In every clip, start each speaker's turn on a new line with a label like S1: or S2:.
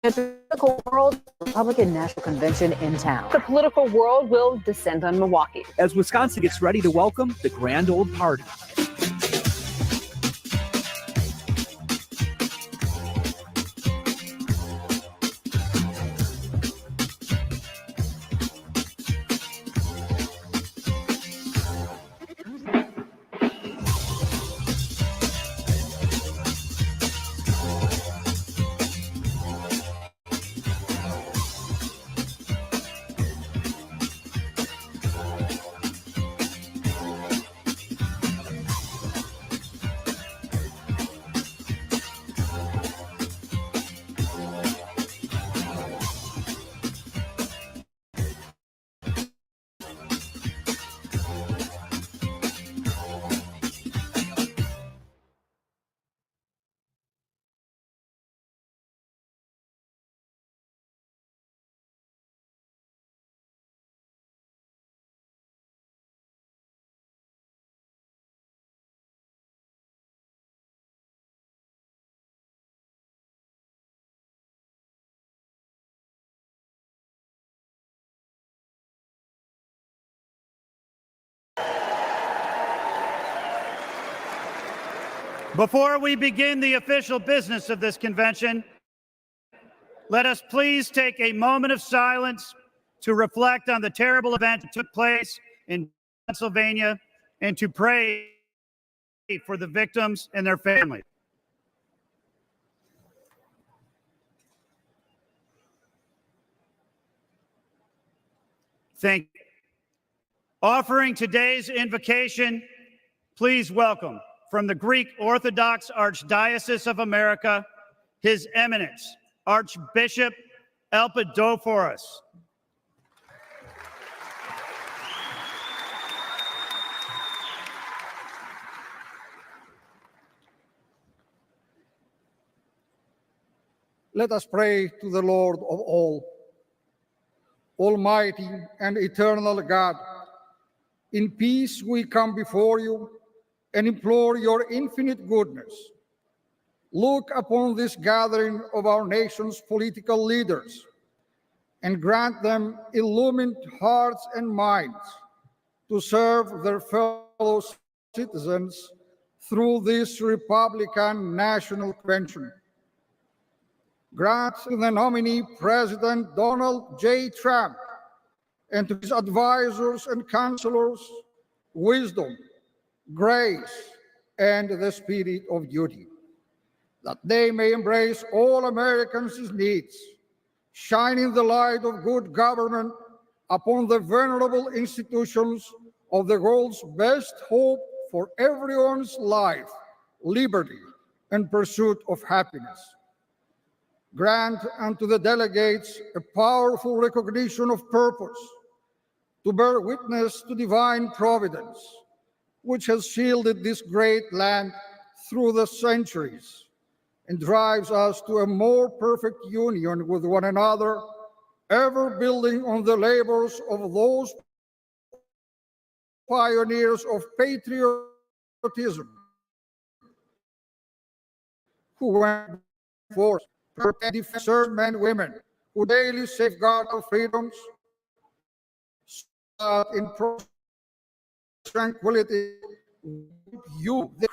S1: The political world, Republican National Convention in town.
S2: The political world will descend on Milwaukee
S3: as Wisconsin gets ready to welcome the grand old party.
S4: Before we begin the official business of this convention, let us please take a moment of silence to reflect on the terrible event that took place in Pennsylvania and to pray for the victims and their families. Thank you. Offering today's invocation, please welcome from the Greek Orthodox Archdiocese of America, His Eminence, Archbishop Elpidophoros.
S5: Let us pray to the Lord of all. Almighty and eternal God, in peace we come before you and implore your infinite goodness. Look upon this gathering of our nation's political leaders and grant them illumined hearts and minds to serve their fellow citizens through this Republican National Convention. Grant to the nominee President Donald J. Trump and to his advisors and counselors wisdom, grace, and the spirit of duty, that they may embrace all Americans' needs, shining the light of good government upon the venerable institutions of the world's best hope for everyone's life, liberty, and pursuit of happiness. Grant unto the delegates a powerful recognition of purpose to bear witness to divine providence, which has shielded this great land through the centuries and drives us to a more perfect union with one another, ever building on the labors of those pioneers of patriotism who went forth to defend men and women who daily safeguard our freedoms, so that in tranquility, you, the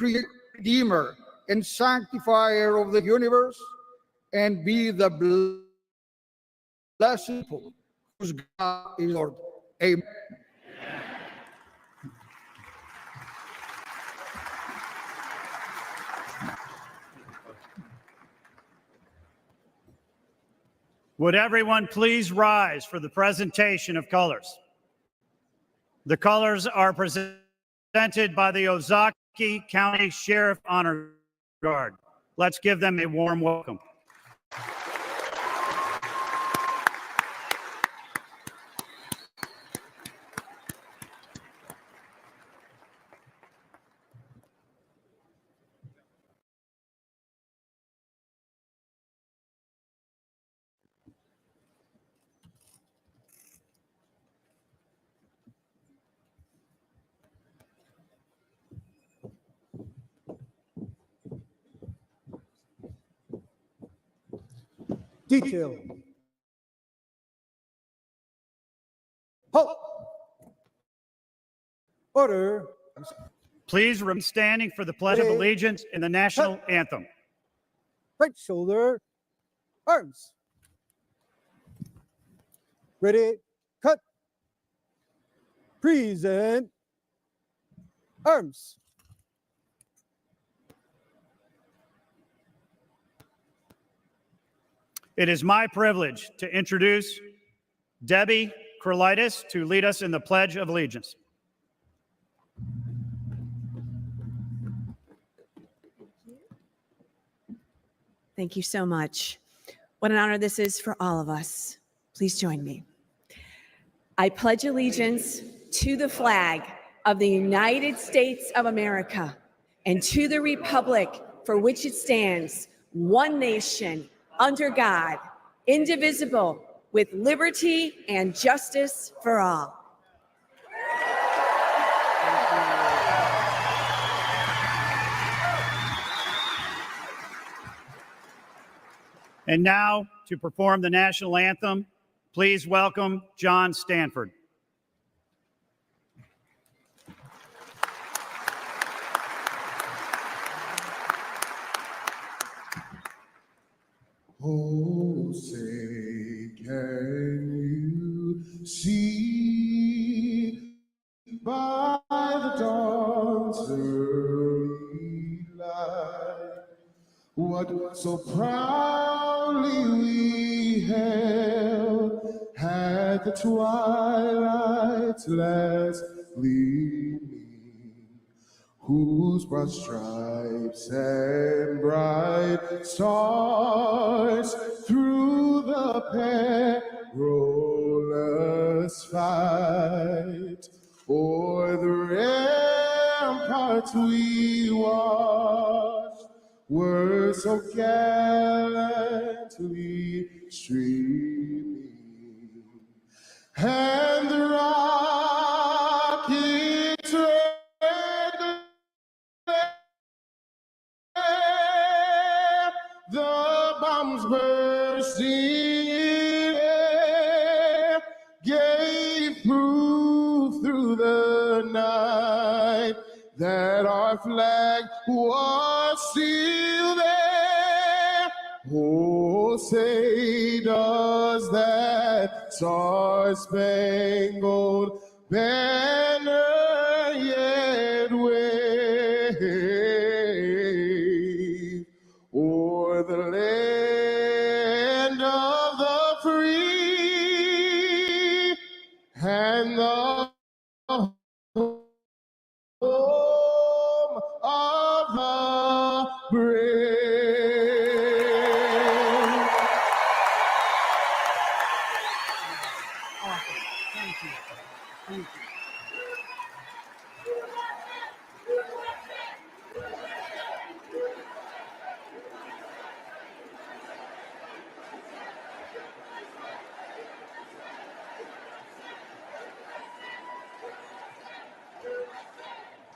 S5: Redeemer and Sanctifier of the universe, and be the blessed people whose God is Lord. Amen.
S4: Would everyone please rise for the presentation of colors? The colors are presented by the Ozaukee County Sheriff Honor Guard. Let's give them a warm welcome.
S6: Detail. Halt. Order.
S4: Please remain standing for the Pledge of Allegiance and the national anthem.
S6: Right shoulder. Arms. Ready. Cut. Present. Arms.
S4: It is my privilege to introduce Debbie Krolitis to lead us in the Pledge of Allegiance.
S7: Thank you so much. What an honor this is for all of us. Please join me. I pledge allegiance to the flag of the United States of America and to the republic for which it stands, one nation, under God, indivisible, with liberty and justice for all.
S4: And now, to perform the national anthem, please welcome John Stanford.
S8: Oh, say, can you see by the dawn's early light what so proudly we held at the twilight's last gleaming, whose broad stripes and bright stars through the perilous fight o'er the ramparts we watched were so gallantly streaming, and the rockets red glare, the bombs bursting in air, gave proof through the night that our flag was still there. Oh, say does that star-spangled banner yet wave o'er the land of the free and the home of the brave.
S4: Awesome. Thank you. Thank you.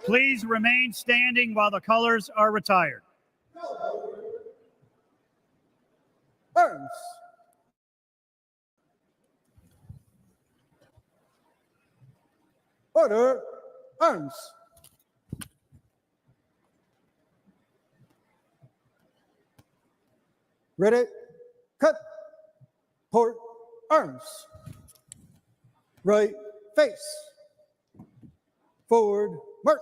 S4: Please remain standing while the colors are retired.
S6: Arms. Order. Arms. Ready. Cut. Port. Arms. Right face. Forward. March.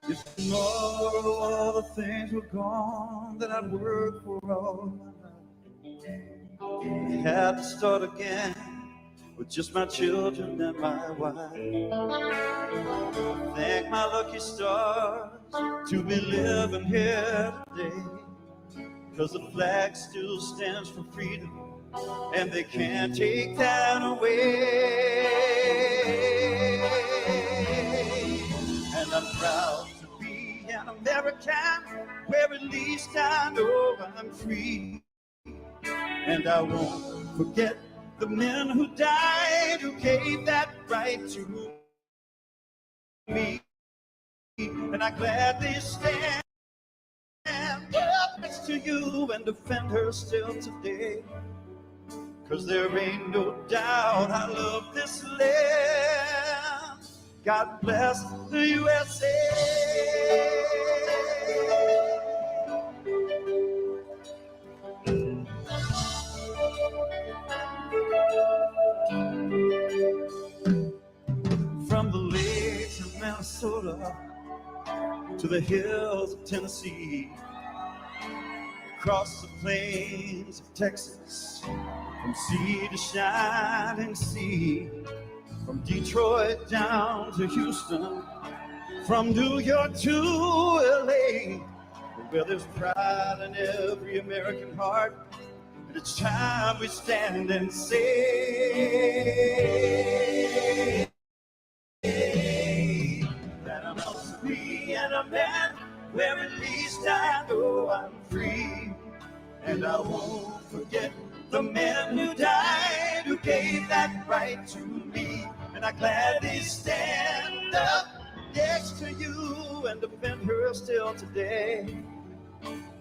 S9: If tomorrow all the things were gone, then I'd work for all my life. I had to start again with just my children and my wife. Thank my lucky stars to be living here today, 'cause the flag still stands for freedom, and they can't take that away. And I'm proud to be an American, where at least I know I'm free. And I won't forget the men who died, who gave that right to me. And I gladly stand up next to you and defend her still today. 'Cause there ain't no doubt I love this land. God bless the USA. From the lakes of Minnesota to the hills of Tennessee, across the plains of Texas, from sea to shining sea, from Detroit down to Houston, from New York to LA, where there's pride in every American heart. And it's time we stand and say that I must be an man, where at least I know I'm free. And I won't forget the men who died, who gave that right to me. And I gladly stand up next to you and defend her still today.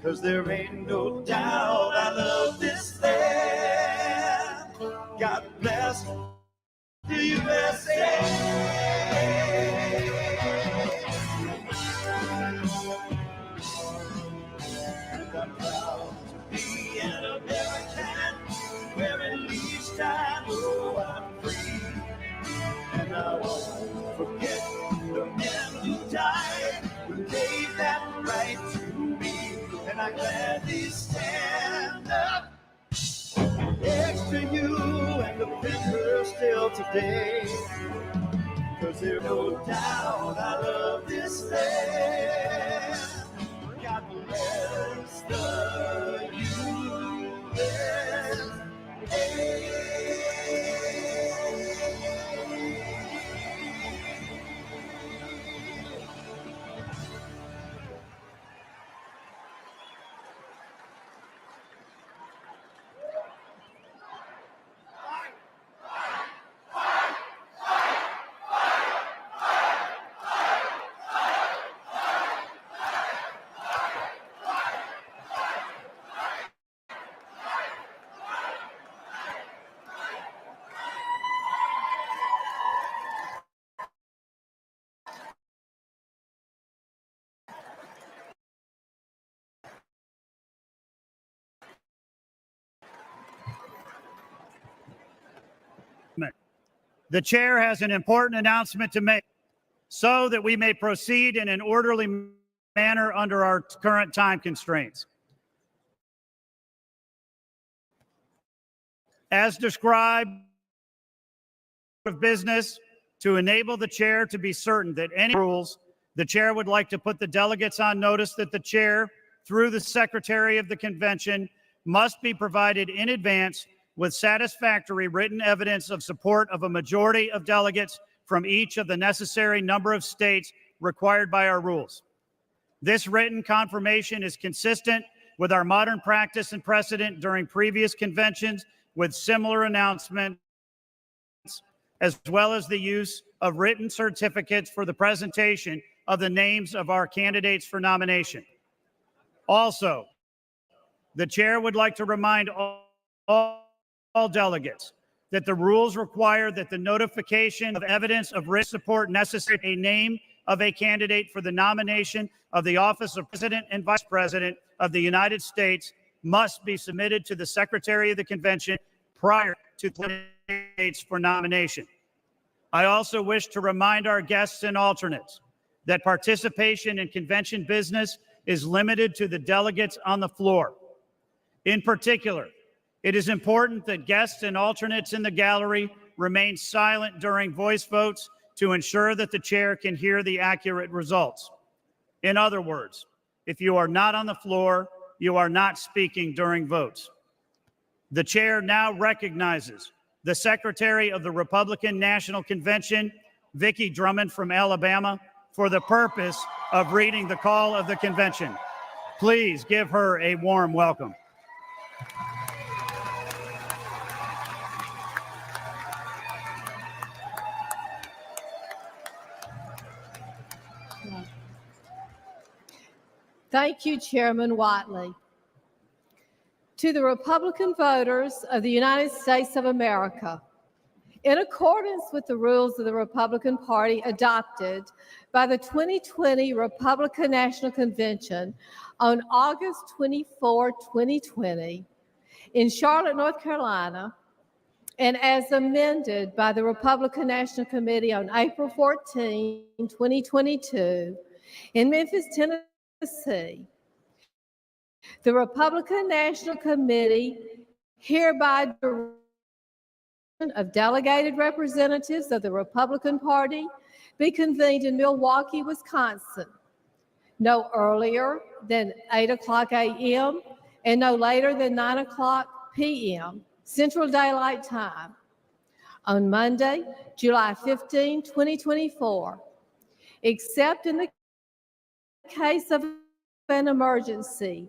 S9: 'Cause there ain't no doubt I love this land. God bless the USA. And I'm proud to be an American, where at least I know I'm free. And I won't forget the men who died, who gave that right to me. And I gladly stand up next to you and defend her still today. 'Cause there's no doubt I love this land. God bless the USA.
S4: The chair has an important announcement to make so that we may proceed in an orderly manner under our current time constraints. As described of business, to enable the chair to be certain that any rules, the chair would like to put the delegates on notice that the chair, through the secretary of the convention, must be provided in advance with satisfactory written evidence of support of a majority of delegates from each of the necessary number of states required by our rules. This written confirmation is consistent with our modern practice and precedent during previous conventions with similar announcements, as well as the use of written certificates for the presentation of the names of our candidates for nomination. Also, the chair would like to remind all delegates that the rules require that the notification of evidence of written support necessary a name of a candidate for the nomination of the office of President and Vice President of the United States must be submitted to the Secretary of the Convention prior to the candidates for nomination. I also wish to remind our guests and alternates that participation in convention business is limited to the delegates on the floor. In particular, it is important that guests and alternates in the gallery remain silent during voice votes to ensure that the chair can hear the accurate results. In other words, if you are not on the floor, you are not speaking during votes. The chair now recognizes the Secretary of the Republican National Convention, Vicki Drummond from Alabama, for the purpose of reading the call of the convention. Please give her a warm welcome.
S10: Thank you, Chairman Watley. To the Republican voters of the United States of America, in accordance with the rules of the Republican Party adopted by the 2020 Republican National Convention on August 24, 2020, in Charlotte, North Carolina, and as amended by the Republican National Committee on April 14, 2022, in Memphis, Tennessee, the Republican National Committee hereby directs of delegated representatives of the Republican Party be convened in Milwaukee, Wisconsin, no earlier than 8:00 a.m. and no later than 9:00 p.m. Central Daylight Time on Monday, July 15, 2024, except in the case of an emergency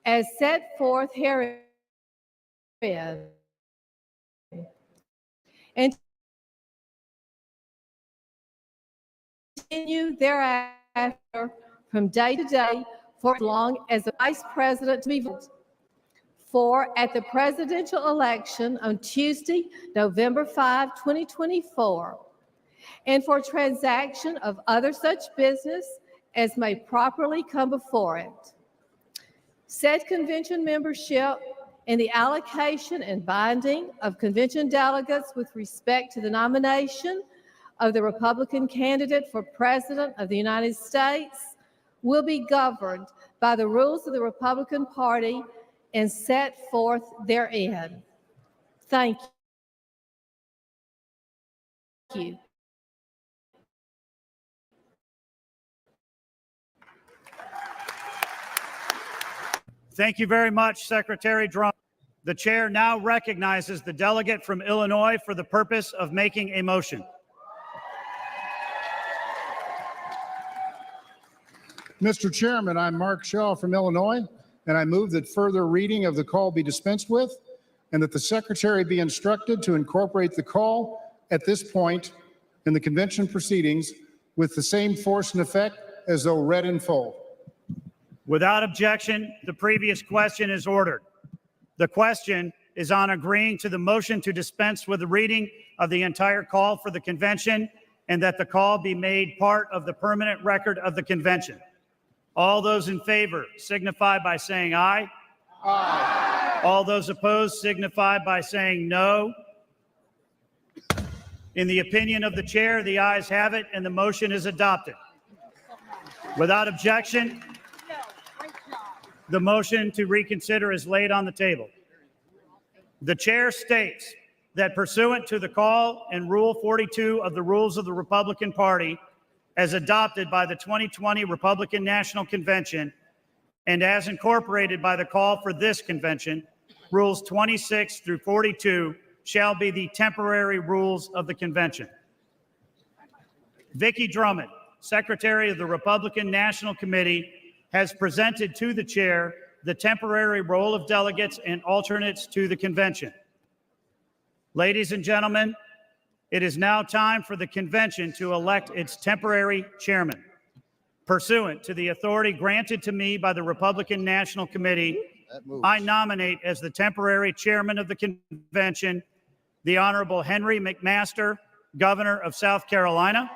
S10: as set forth herein, and continue thereafter from day to day for as long as the Vice President to be voted for at the presidential election on Tuesday, November 5, 2024, and for transaction of other such business as may properly come before it. Said convention membership and the allocation and binding of convention delegates with respect to the nomination of the Republican candidate for President of the United States will be governed by the rules of the Republican Party and set forth therein. Thank you.
S4: Thank you very much, Secretary Drummond. The chair now recognizes the delegate from Illinois for the purpose of making a motion.
S11: Mr. Chairman, I'm Mark Shaw from Illinois, and I move that further reading of the call be dispensed with, and that the Secretary be instructed to incorporate the call at this point in the convention proceedings with the same force and effect as though read in full.
S4: Without objection, the previous question is ordered. The question is on agreeing to the motion to dispense with the reading of the entire call for the convention and that the call be made part of the permanent record of the convention. All those in favor signify by saying aye. Aye. All those opposed signify by saying no. In the opinion of the chair, the ayes have it and the motion is adopted. Without objection, the motion to reconsider is laid on the table. The chair states that pursuant to the call and Rule 42 of the Rules of the Republican Party, as adopted by the 2020 Republican National Convention and as incorporated by the call for this convention, Rules 26 through 42 shall be the temporary rules of the convention. Vicki Drummond, Secretary of the Republican National Committee, has presented to the chair the temporary roll of delegates and alternates to the convention. Ladies and gentlemen, it is now time for the convention to elect its temporary chairman. Pursuant to the authority granted to me by the Republican National Committee, I nominate as the temporary chairman of the convention the Honorable Henry McMaster, Governor of South Carolina,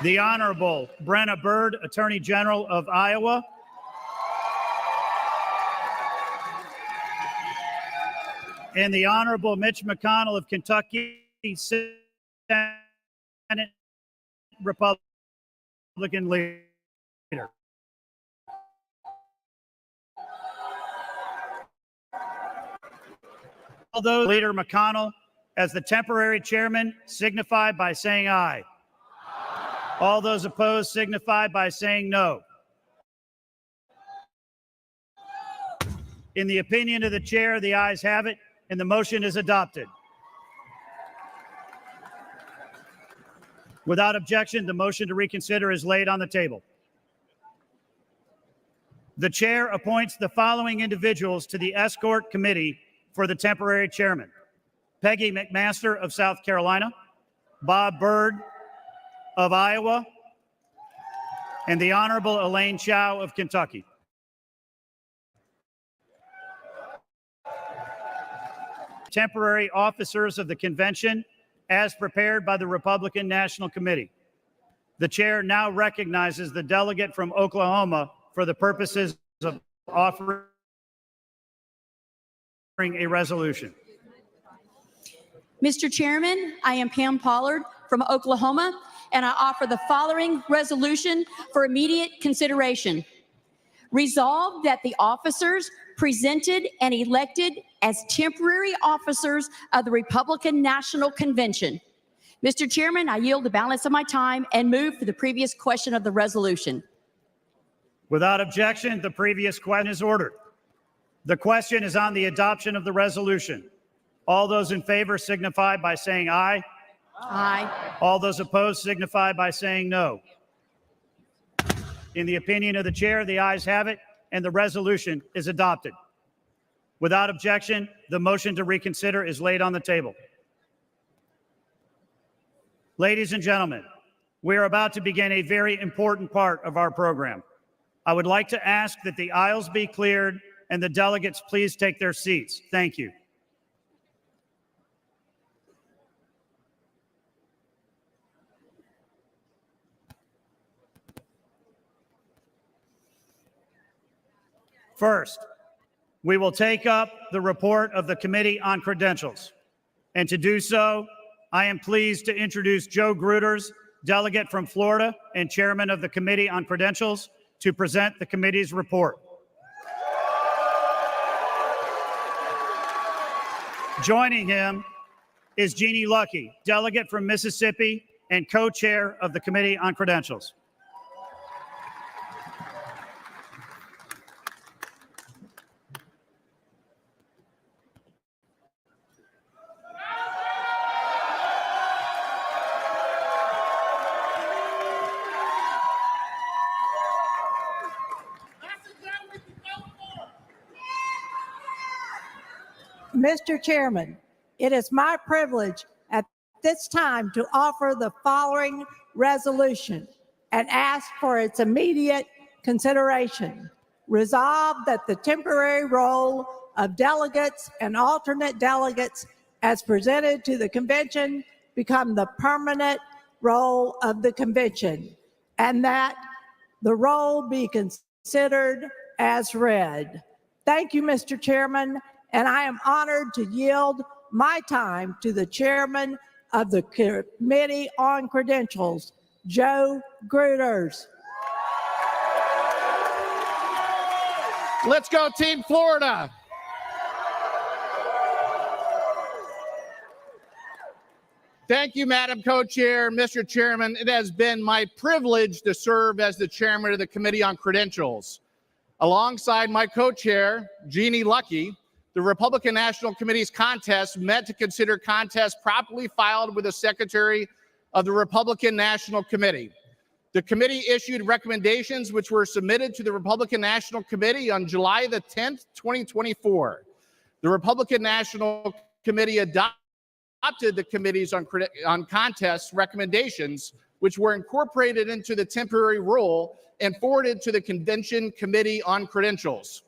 S4: the Honorable Brenna Bird, Attorney General of Iowa, and the Honorable Mitch McConnell of Kentucky, Senate Republican leader. those Leader McConnell as the temporary chairman signify by saying aye. All those opposed signify by saying no. In the opinion of the chair, the ayes have it, and the motion is adopted. Without objection, the motion to reconsider is laid on the table. The chair appoints the following individuals to the escort committee for the temporary chairman: Peggy McMaster of South Carolina, Bob Byrd of Iowa, and the Honorable Elaine Chao of Kentucky. Temporary officers of the convention as prepared by the Republican National Committee. The chair now recognizes the delegate from Oklahoma for the purposes of offering a resolution.
S12: Mr. Chairman, I am Pam Pollard from Oklahoma, and I offer the following resolution for immediate consideration. Resolved that the officers presented and elected as temporary officers of the Republican National Convention. Mr. Chairman, I yield the balance of my time and move for the previous question of the resolution.
S4: Without objection, the previous question is ordered. The question is on the adoption of the resolution. All those in favor signify by saying aye.
S12: Aye.
S4: All those opposed signify by saying no. In the opinion of the chair, the ayes have it, and the resolution is adopted. Without objection, the motion to reconsider is laid on the table. Ladies and gentlemen, we are about to begin a very important part of our program. I would like to ask that the aisles be cleared and the delegates please take their seats. Thank you. First, we will take up the report of the Committee on Credentials. And to do so, I am pleased to introduce Joe Gruters, delegate from Florida and chairman of the Committee on Credentials, to present the committee's report. Joining him is Jeannie Lucky, delegate from Mississippi and co-chair of the Committee on Credentials.
S13: Mr. Chairman, it is my privilege at this time to offer the following resolution and ask for its immediate consideration. Resolved that the temporary role of delegates and alternate delegates as presented to the convention become the permanent role of the convention, and that the role be considered as read. Thank you, Mr. Chairman. And I am honored to yield my time to the chairman of the Committee on Credentials, Joe Gruters.
S14: Let's go, Team Florida. Thank you, Madam Co-Chair. Mr. Chairman, it has been my privilege to serve as the chairman of the Committee on Credentials. Alongside my co-chair, Jeannie Lucky, the Republican National Committee's contest met to consider contests properly filed with the Secretary of the Republican National Committee. The committee issued recommendations which were submitted to the Republican National Committee on July the 10th, 2024. The Republican National Committee adopted the committee's on contests recommendations, which were incorporated into the temporary rule and forwarded to the Convention Committee on Credentials.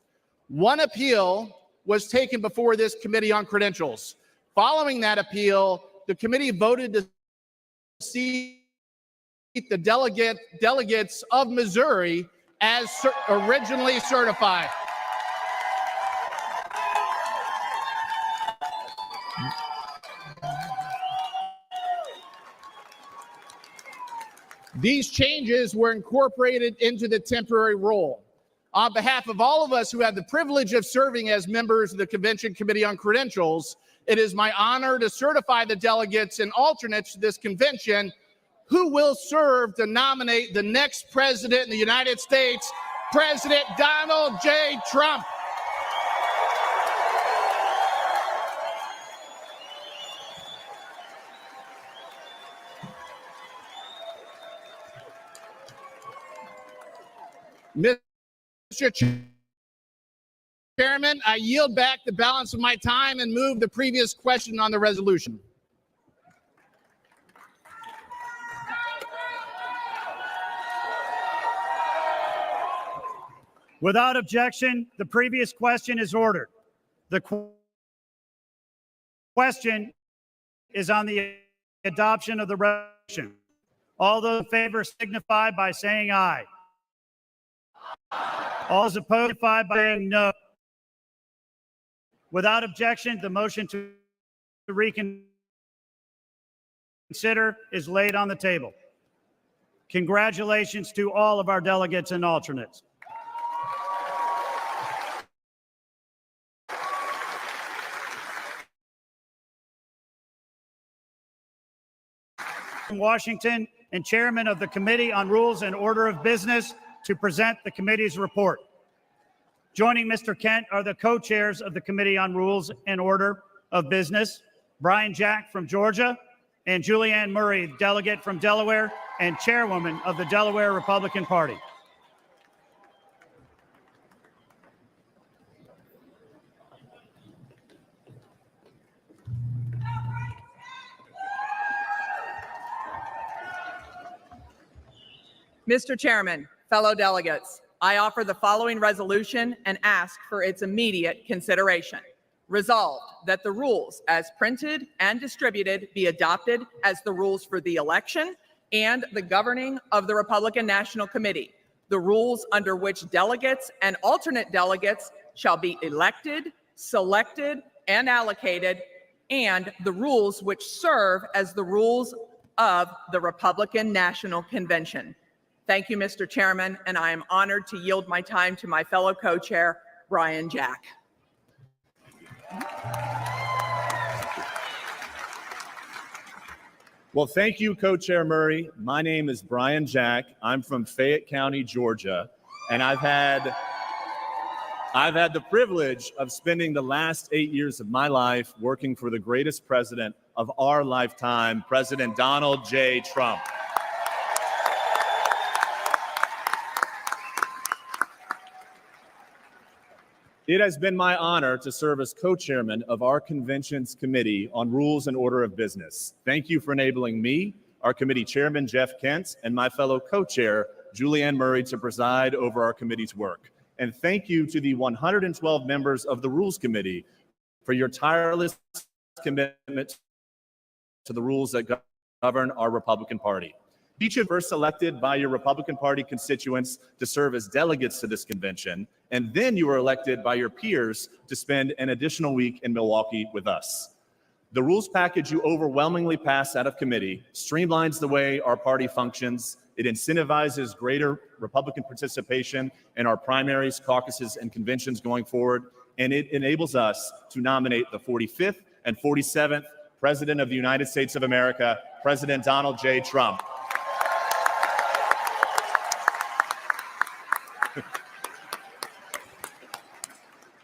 S14: One appeal was taken before this Committee on Credentials. Following that appeal, the committee voted to seat the delegates of Missouri as originally certified. These changes were incorporated into the temporary rule. On behalf of all of us who have the privilege of serving as members of the Convention Committee on Credentials, it is my honor to certify the delegates and alternates to this convention who will serve to nominate the next president in the United States, President Donald J. Trump. Mr. Chairman, I yield back the balance of my time and move the previous question on the resolution.
S4: Without objection, the previous question is ordered. The question is on the adoption of the resolution. All those in favor signify by saying aye. All those opposed signify by saying no. Without objection, the motion to reconsider is laid on the table. Congratulations to all of our delegates and alternates. From Washington and chairman of the Committee on Rules and Order of Business to present the committee's report. Joining Mr. Kent are the co-chairs of the Committee on Rules and Order of Business, Brian Jack from Georgia, and Julianne Murray, delegate from Delaware and chairwoman of the Delaware Republican Party.
S15: Mr. Chairman, fellow delegates, I offer the following resolution and ask for its immediate consideration. Resolved that the rules as printed and distributed be adopted as the rules for the election and the governing of the Republican National Committee, the rules under which delegates and alternate delegates shall be elected, selected, and allocated, and the rules which serve as the rules of the Republican National Convention. Thank you, Mr. Chairman, and I am honored to yield my time to my fellow co-chair, Brian Jack.
S16: Well, thank you, Co-Chair Murray. My name is Brian Jack. I'm from Fayette County, Georgia, and I've had the privilege of spending the last 8 years of my life working for the greatest president of our lifetime, President Donald J. Trump. It has been my honor to serve as co-chairman of our convention's Committee on Rules and Order of Business. Thank you for enabling me, our committee chairman, Jeff Kent, and my fellow co-chair, Julianne Murray, to preside over our committee's work. And thank you to the 112 members of the Rules Committee for your tireless commitment to the rules that govern our Republican Party. Each of you were selected by your Republican Party constituents to serve as delegates to this convention, and then you were elected by your peers to spend an additional week in Milwaukee with us. The rules package you overwhelmingly passed out of committee streamlines the way our party functions. It incentivizes greater Republican participation in our primaries, caucuses, and conventions going forward, and it enables us to nominate the 45th and 47th President of the United States of America, President Donald J. Trump.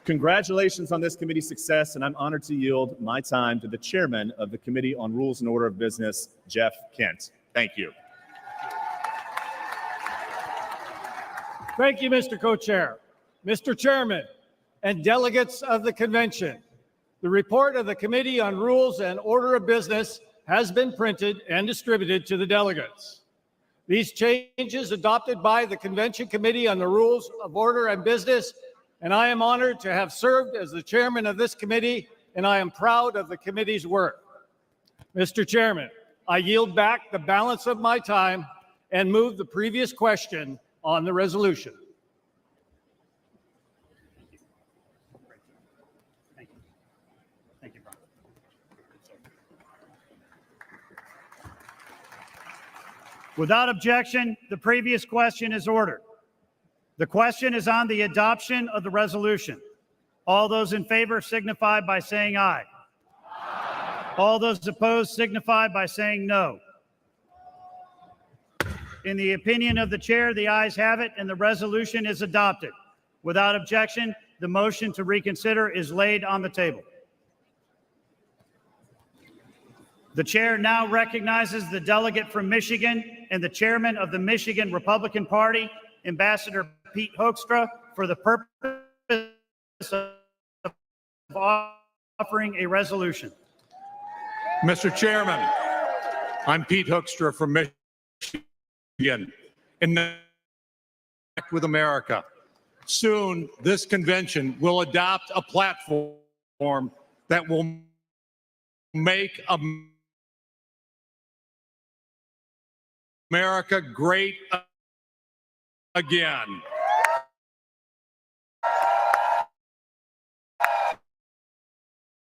S16: Congratulations on this committee's success, and I'm honored to yield my time to the chairman of the Committee on Rules and Order of Business, Jeff Kent. Thank you.
S17: Thank you, Mr. Co-Chair. Mr. Chairman and delegates of the convention, the report of the Committee on Rules and Order of Business has been printed and distributed to the delegates. These changes adopted by the Convention Committee on the Rules of Order and Business, and I am honored to have served as the chairman of this committee, and I am proud of the committee's work. Mr. Chairman, I yield back the balance of my time and move the previous question on the resolution.
S4: Thank you. Thank you, Brian. Without objection, the previous question is ordered. The question is on the adoption of the resolution. All those in favor signify by saying aye. All those opposed signify by saying no. In the opinion of the chair, the ayes have it, and the resolution is adopted. Without objection, the motion to reconsider is laid on the table. The chair now recognizes the delegate from Michigan and the chairman of the Michigan Republican Party, Ambassador Pete Hoekstra, for the purpose of offering a resolution.
S18: Mr. Chairman, I'm Pete Hoekstra from Michigan. In the Act with America, soon this convention will adopt a platform that will make America great again.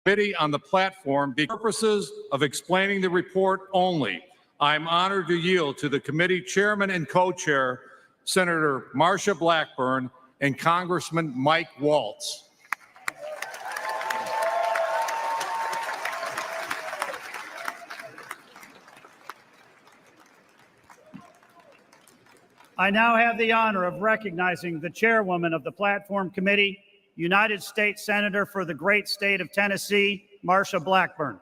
S18: Committee on the platform for purposes of explaining the report only. I'm honored to yield to the committee chairman and co-chair, Senator Morcha Blackburn and Congressman Mike Waltz.
S4: I now have the honor of recognizing the chairwoman of the Platform Committee, United States Senator for the great state of Tennessee, Morcha Blackburn.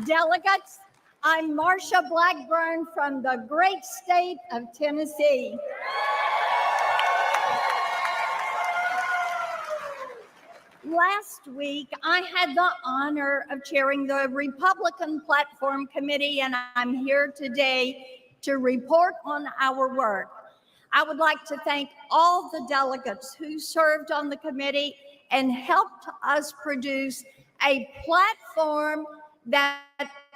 S19: Delegates, I'm Morcha Blackburn from the great state of Tennessee. Last week, I had the honor of chairing the Republican Platform Committee, and I'm here today to report on our work. I would like to thank all the delegates who served on the committee and helped us produce a platform that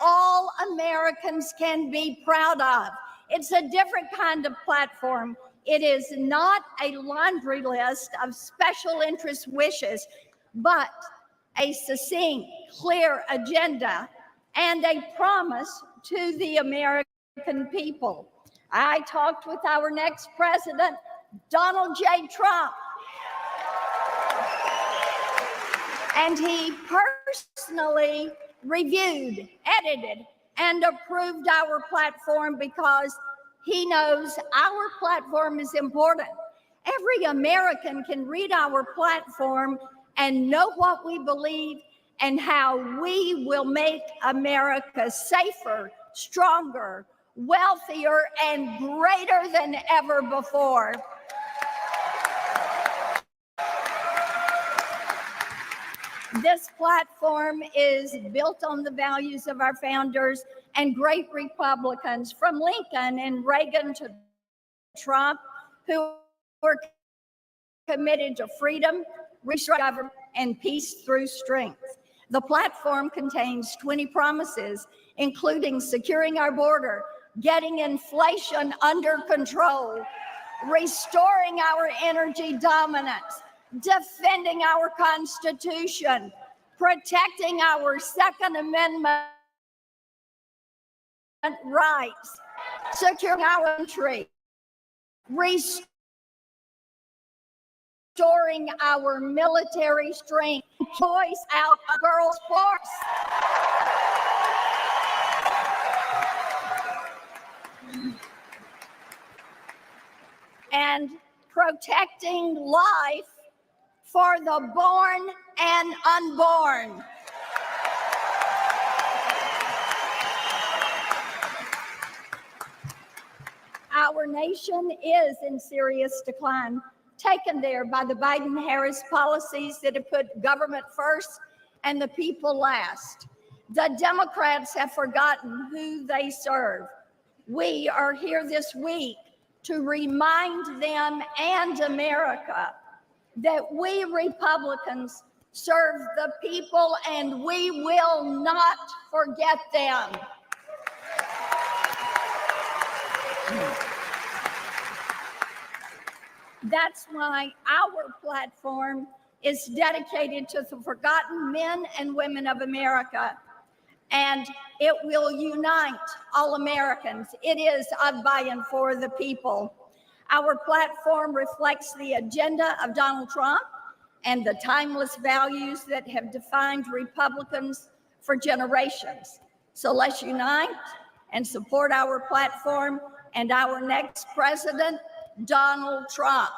S19: all Americans can be proud of. It's a different kind of platform. It is not a laundry list of special interest wishes, but a succinct, clear agenda and a promise to the American people. I talked with our next president, Donald J. Trump, and he personally reviewed, edited, and approved our platform because he knows our platform is important. Every American can read our platform and know what we believe and how we will make America safer, stronger, wealthier, and greater than ever before. This platform is built on the values of our founders and great Republicans, from Lincoln and Reagan to Trump, who were committed to freedom, restraint, government, and peace through strength. The platform contains 20 promises, including securing our border, getting inflation under control, restoring our energy dominance, defending our Constitution, protecting our Second Amendment rights, securing our country, restoring our military strength, choice out a girls' force. And protecting life for the born and unborn. Our nation is in serious decline, taken there by the Biden-Harris policies that have put government first and the people last. The Democrats have forgotten who they serve. We are here this week to remind them and America that we Republicans serve the people and we will not forget them. That's why our platform is dedicated to the forgotten men and women of America, and it will unite all Americans. It is of, by, and for the people. Our platform reflects the agenda of Donald Trump and the timeless values that have defined Republicans for generations. So let's unite and support our platform and our next president, Donald Trump.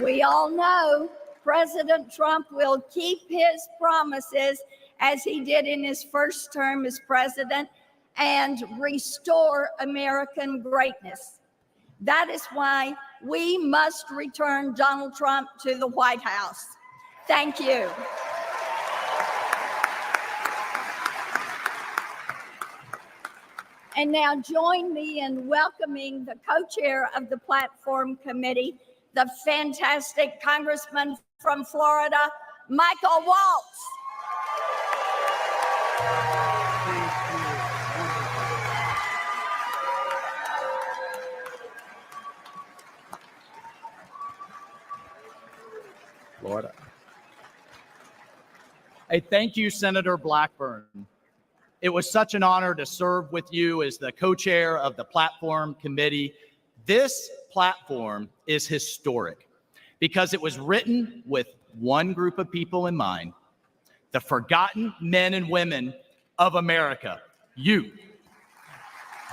S19: We all know President Trump will keep his promises as he did in his first term as president and restore American greatness. That is why we must return Donald Trump to the White House. Thank you. And now join me in welcoming the co-chair of the Platform Committee, the fantastic Congressman from Florida, Michael Waltz.
S20: Florida. Hey, thank you, Senator Blackburn. It was such an honor to serve with you as the co-chair of the Platform Committee. This platform is historic because it was written with one group of people in mind, the forgotten men and women of America, you.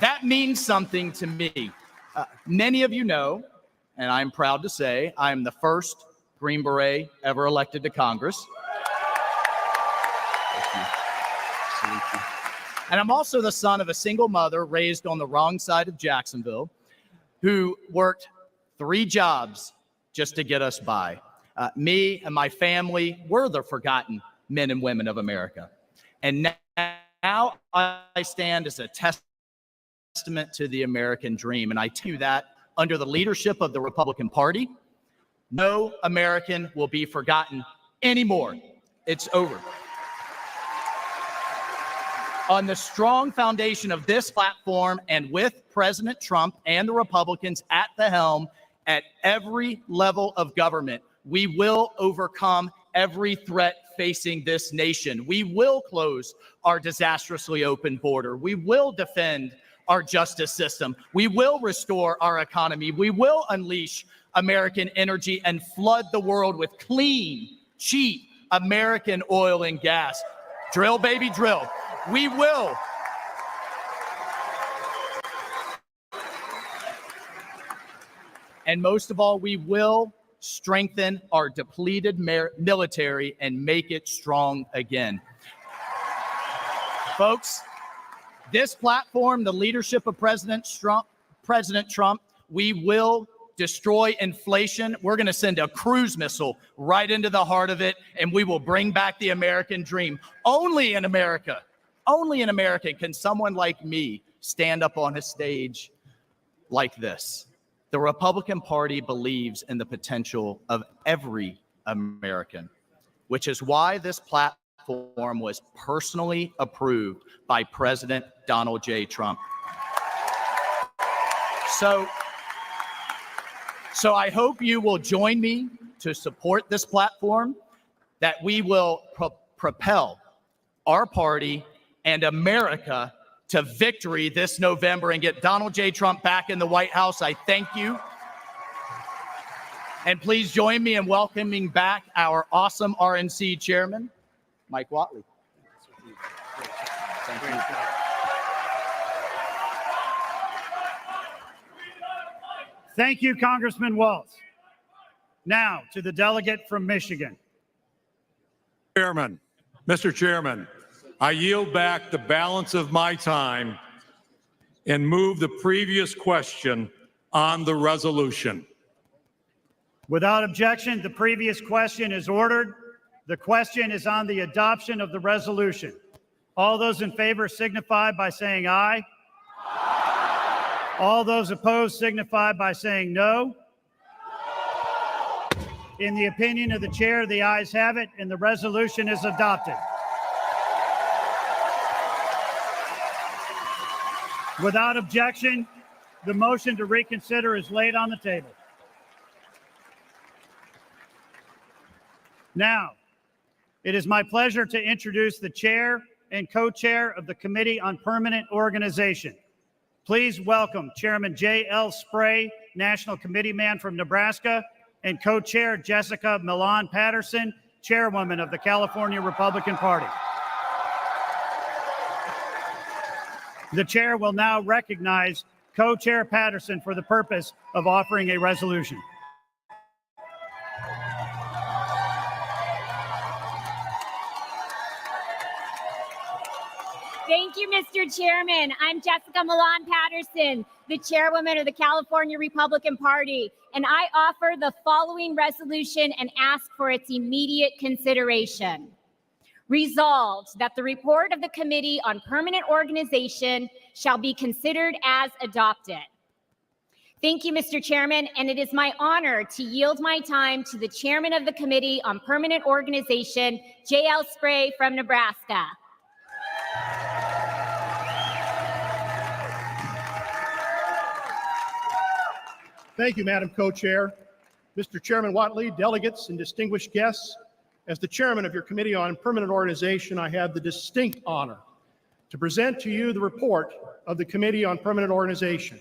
S20: That means something to me. Many of you know, and I'm proud to say, I'm the first Green Beret ever elected to Congress. Thank you. And I'm also the son of a single mother raised on the wrong side of Jacksonville who worked 3 jobs just to get us by. Me and my family were the forgotten men and women of America. And now I stand as a testament to the American dream. And I tell you that under the leadership of the Republican Party, no American will be forgotten anymore. It's over. On the strong foundation of this platform and with President Trump and the Republicans at the helm at every level of government, we will overcome every threat facing this nation. We will close our disastrously open border. We will defend our justice system. We will restore our economy. We will unleash American energy and flood the world with clean, cheap American oil and gas. Drill, baby, drill. We will. And most of all, we will strengthen our depleted military and make it strong again. Folks, this platform, the leadership of President Trump, we will destroy inflation. We're going to send a cruise missile right into the heart of it, and we will bring back the American dream. Only in America can someone like me stand up on a stage like this. The Republican Party believes in the potential of every American, which is why this platform was personally approved by President Donald J. Trump. So I hope you will join me to support this platform, that we will propel our party and America to victory this November and get Donald J. Trump back in the White House. I thank you. And please join me in welcoming back our awesome RNC chairman, Mike Whatley. Thank you.
S4: Thank you, Congressman Waltz. Now to the delegate from Michigan.
S18: Mr. Chairman, I yield back the balance of my time and move the previous question on the resolution.
S4: Without objection, the previous question is ordered. The question is on the adoption of the resolution. All those in favor signify by saying aye. Aye. All those opposed signify by saying no. In the opinion of the chair, the ayes have it, and the resolution is adopted. Without objection, the motion to reconsider is laid on the table. Now, it is my pleasure to introduce the chair and co-chair of the Committee on Permanent Organization. Please welcome Chairman J.L. Spray, National Committee man from Nebraska, and co-chair Jessica Milan Patterson, chairwoman of the California Republican Party. The chair will now recognize co-chair Patterson for the purpose of offering a resolution.
S19: Thank you, Mr. Chairman. I'm Jessica Milan Patterson, the chairwoman of the California Republican Party, and I offer the following resolution and ask for its immediate consideration. Resolved that the report of the Committee on Permanent Organization shall be considered as adopted. Thank you, Mr. Chairman, and it is my honor to yield my time to the chairman of the Committee on Permanent Organization, J.L. Spray from Nebraska.
S7: Thank you, Madam Co-Chair. Mr. Chairman Whatley, delegates, and distinguished guests, as the chairman of your Committee on Permanent Organization, I have the distinct honor to present to you the report of the Committee on Permanent Organization.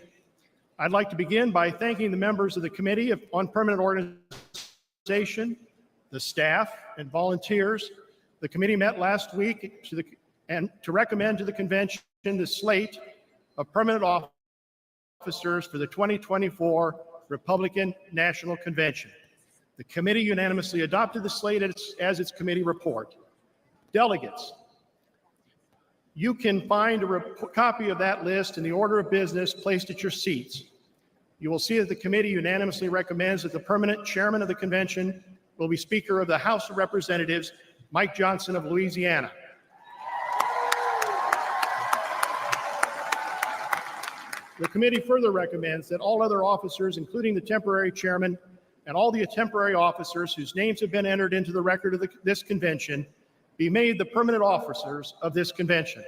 S7: I'd like to begin by thanking the members of the Committee on Permanent Organization, the staff and volunteers. The committee met last week to recommend to the convention the slate of permanent officers for the 2024 Republican National Convention. The committee unanimously adopted the slate as its committee report. Delegates, you can find a copy of that list in the order of business placed at your seats. You will see that the committee unanimously recommends that the permanent chairman of the convention will be Speaker of the House of Representatives, Mike Johnson of Louisiana. The committee further recommends that all other officers, including the temporary chairman and all the temporary officers whose names have been entered into the record of this convention, be made the permanent officers of this convention.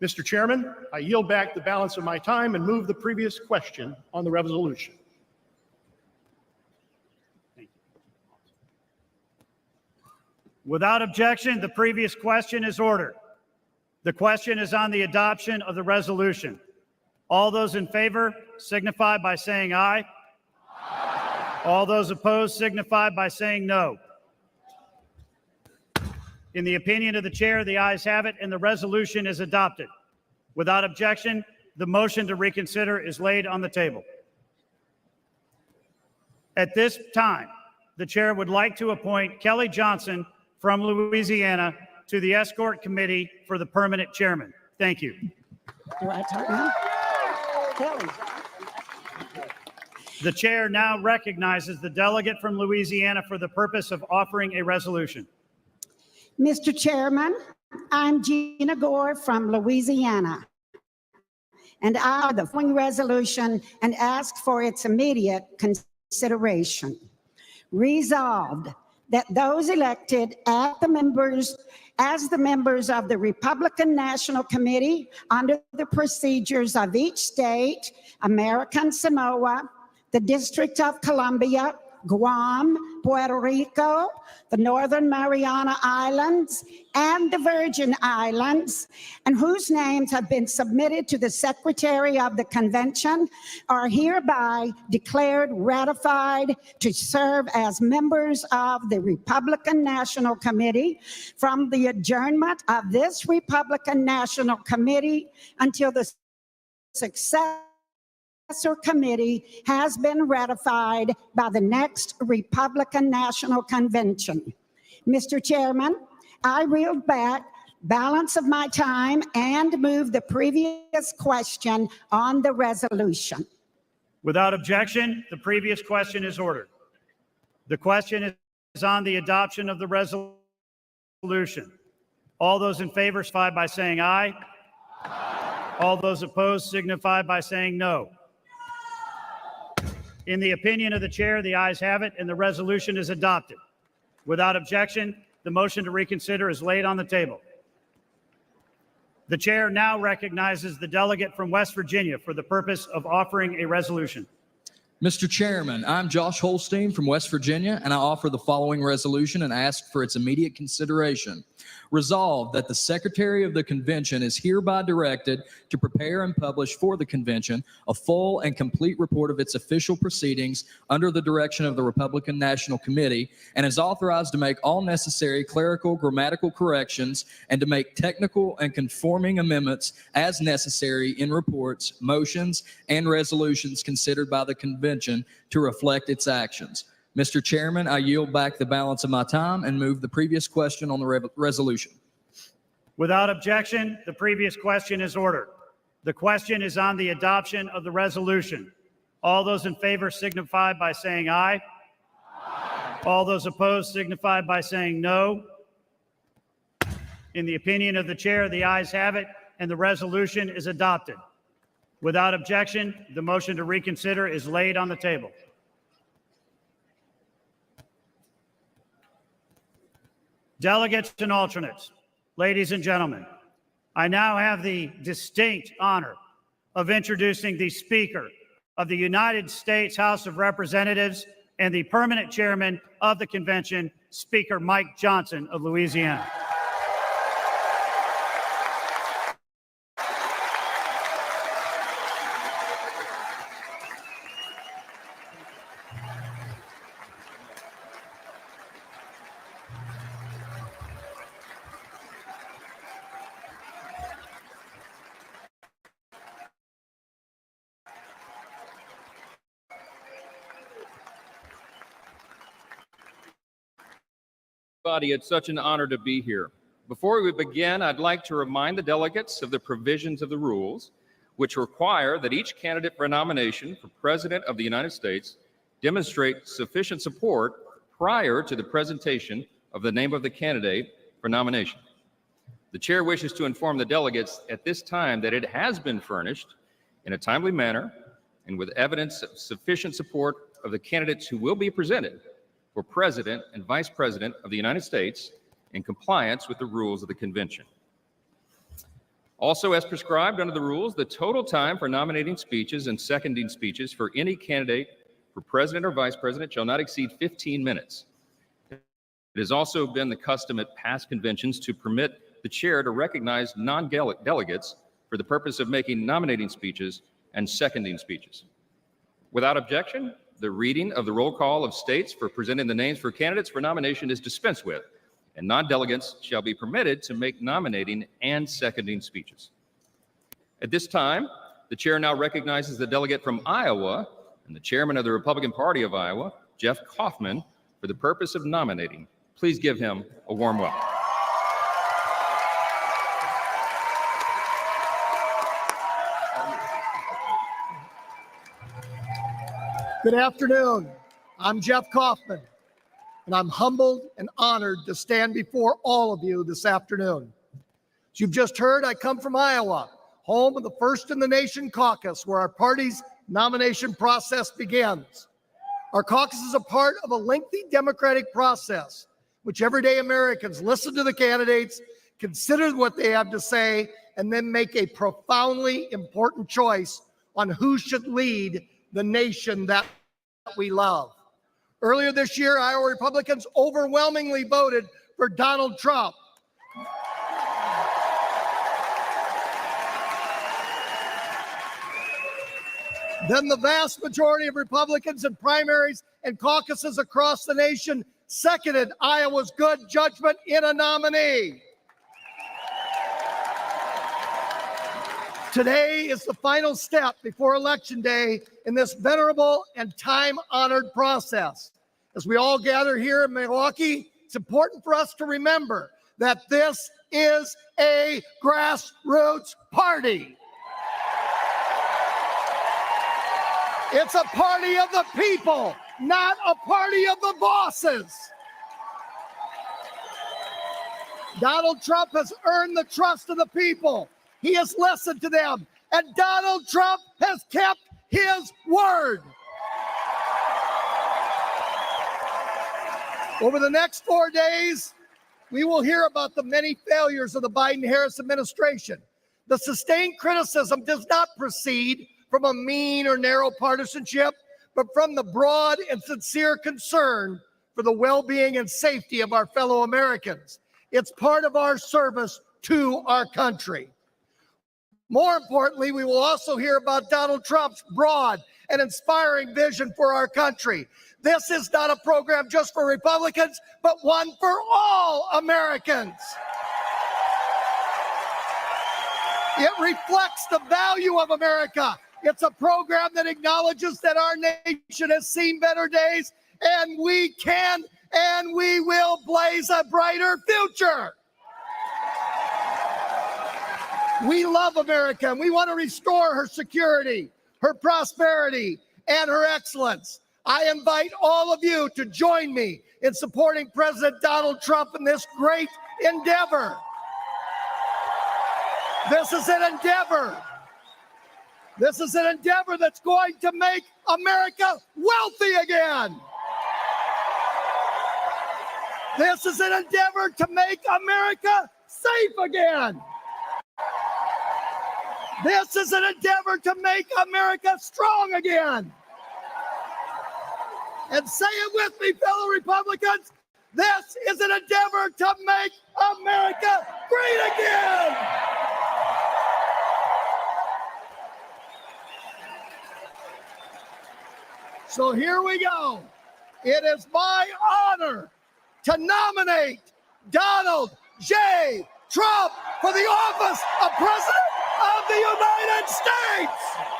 S7: Mr. Chairman, I yield back the balance of my time and move the previous question on the resolution.
S4: Without objection, the previous question is ordered. The question is on the adoption of the resolution. All those in favor signify by saying aye. Aye. All those opposed signify by saying no. In the opinion of the chair, the ayes have it, and the resolution is adopted. Without objection, the motion to reconsider is laid on the table. At this time, the chair would like to appoint Kelly Johnson from Louisiana to the Escort Committee for the permanent chairman. Thank you.
S13: Do I talk now? Kelly.
S4: The chair now recognizes the delegate from Louisiana for the purpose of offering a resolution.
S2: Mr. Chairman, I'm Gina Gore from Louisiana, and I offer the following resolution and ask for its immediate consideration. Resolved that those elected as the members of the Republican National Committee under the procedures of each state, American Samoa, the District of Columbia, Guam, Puerto Rico, the Northern Mariana Islands, and the Virgin Islands, and whose names have been submitted to the Secretary of the Convention, are hereby declared ratified to serve as members of the Republican National Committee from the adjournment of this Republican National Committee until the successor committee has been ratified by the next Republican National Convention. Mr. Chairman, I yield back balance of my time and move the previous question on the resolution.
S4: Without objection, the previous question is ordered. The question is on the adoption of the resolution. All those in favor signify by saying aye. Aye. All those opposed signify by saying no. In the opinion of the chair, the ayes have it, and the resolution is adopted. Without objection, the motion to reconsider is laid on the table. The chair now recognizes the delegate from West Virginia for the purpose of offering a resolution.
S1: Mr. Chairman, I'm Josh Holstein from West Virginia, and I offer the following resolution and ask for its immediate consideration.
S19: Resolved that the Secretary of the Convention is hereby directed to prepare and publish for the Convention a full and complete report of its official proceedings under the direction of the Republican National Committee, and is authorized to make all necessary clerical, grammatical corrections and to make technical and conforming amendments as necessary in reports, motions, and resolutions considered by the Convention to reflect its actions. Mr. Chairman, I yield back the balance of my time and move the previous question on the resolution.
S4: Without objection, the previous question is ordered. The question is on the adoption of the resolution. All those in favor signify by saying aye. Aye. All those opposed signify by saying no. In the opinion of the chair, the ayes have it, and the resolution is adopted. Without objection, the motion to reconsider is laid on the table. Delegates and alternates, ladies and gentlemen, I now have the distinct honor of introducing the Speaker of the United States House of Representatives and the permanent chairman of the convention, Speaker Mike Johnson of Louisiana.
S7: It's such an honor to be here. Before we begin, I'd like to remind the delegates of the provisions of the rules, which require that each candidate for a nomination for President of the United States demonstrate sufficient support prior to the presentation of the name of the candidate for nomination. The chair wishes to inform the delegates at this time that it has been furnished in a timely manner and with evidence of sufficient support of the candidates who will be presented for President and Vice President of the United States in compliance with the rules of the convention. Also, as prescribed under the rules, the total time for nominating speeches and seconding speeches for any candidate for President or Vice President shall not exceed 15 minutes. It has also been the custom at past conventions to permit the chair to recognize non-delegates for the purpose of making nominating speeches and seconding speeches. Without objection, the reading of the roll call of states for presenting the names for candidates for nomination is dispensed with, and non-delegates shall be permitted to make nominating and seconding speeches. At this time, the chair now recognizes the delegate from Iowa and the chairman of the Republican Party of Iowa, Jeff Kaufman, for the purpose of nominating. Please give him a warm welcome.
S2: Good afternoon. I'm Jeff Kaufman, and I'm humbled and honored to stand before all of you this afternoon. As you've just heard, I come from Iowa, home of the First in the Nation caucus, where our party's nomination process begins. Our caucus is a part of a lengthy democratic process, which everyday Americans listen to the candidates, consider what they have to say, and then make a profoundly important choice on who should lead the nation that we love. Earlier this year, Iowa Republicans overwhelmingly voted for Donald Trump. Then the vast majority of Republicans in primaries and caucuses across the nation seconded Iowa's good judgment in a nominee. Today is the final step before Election Day in this venerable and time-honored process. As we all gather here in Milwaukee, it's important for us to remember that this is a grassroots party. It's a party of the people, not a party of the bosses. Donald Trump has earned the trust of the people. He has listened to them, and Donald Trump has kept his word. Over the next 4 days, we will hear about the many failures of the Biden-Harris administration. The sustained criticism does not proceed from a mean or narrow partisanship, but from the broad and sincere concern for the well-being and safety of our fellow Americans.
S19: It's part of our service to our country. More importantly, we will also hear about Donald Trump's broad and inspiring vision for our country. This is not a program just for Republicans, but one for all Americans. It reflects the value of America. It's a program that acknowledges that our nation has seen better days, and we can and we will blaze a brighter future. We love America, and we want to restore her security, her prosperity, and her excellence. I invite all of you to join me in supporting President Donald Trump in this great endeavor. This is an endeavor. This is an endeavor that's going to make America wealthy again. This is an endeavor to make America safe again. This is an endeavor to make America strong again. And say it with me, fellow Republicans, this is an endeavor to make America great again. So here we go. It is my honor to nominate Donald J. Trump for the office of President of the United States.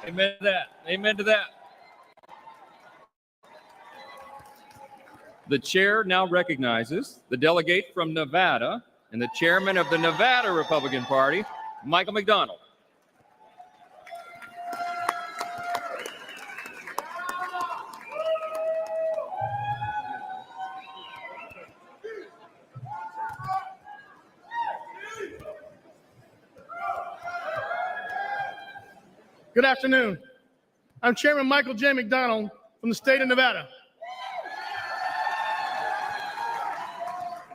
S17: Amen to that. Amen to that.
S7: The chair now recognizes the delegate from Nevada and the chairman of the Nevada Republican Party, Michael McDonald.
S2: Good afternoon. I'm Chairman Michael J. McDonald from the state of Nevada.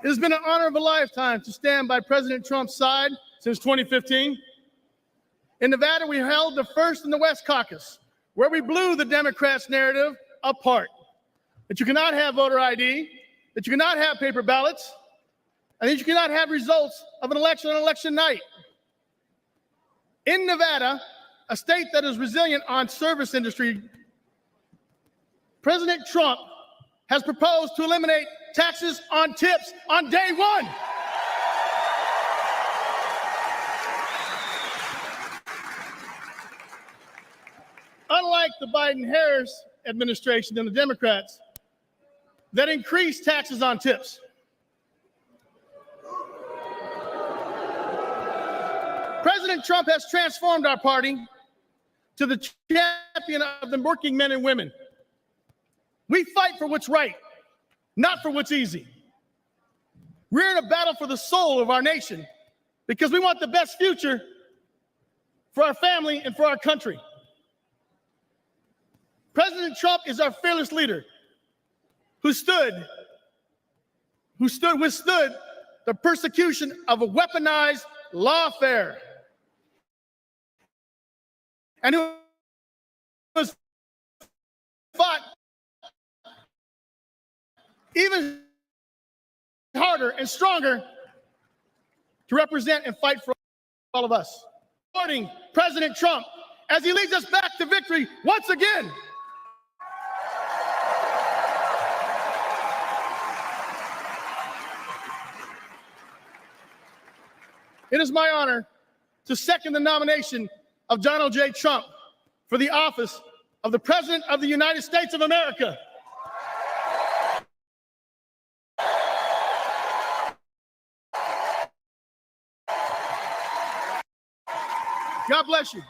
S2: It has been an honor of a lifetime to stand by President Trump's side since 2015. In Nevada, we held the first in the West Caucus, where we blew the Democrats' narrative apart. That you cannot have voter ID, that you cannot have paper ballots, and that you cannot have results of an election on election night. In Nevada, a state that is resilient on service industry, President Trump has proposed to eliminate taxes on tips on day one. Unlike the Biden-Harris administration and the Democrats that increased taxes on tips. President Trump has transformed our party to the champion of the working men and women. We fight for what's right, not for what's easy. We're in a battle for the soul of our nation because we want the best future for our family and for our country. President Trump is our fearless leader who withstood the persecution of a weaponized lawfare, and who has fought even harder and stronger to represent and fight for all of us. Supporting President Trump as he leads us back to victory once again. It is my honor to second the nomination of Donald J. Trump for the office of the President of the United States of America.
S20: God bless you.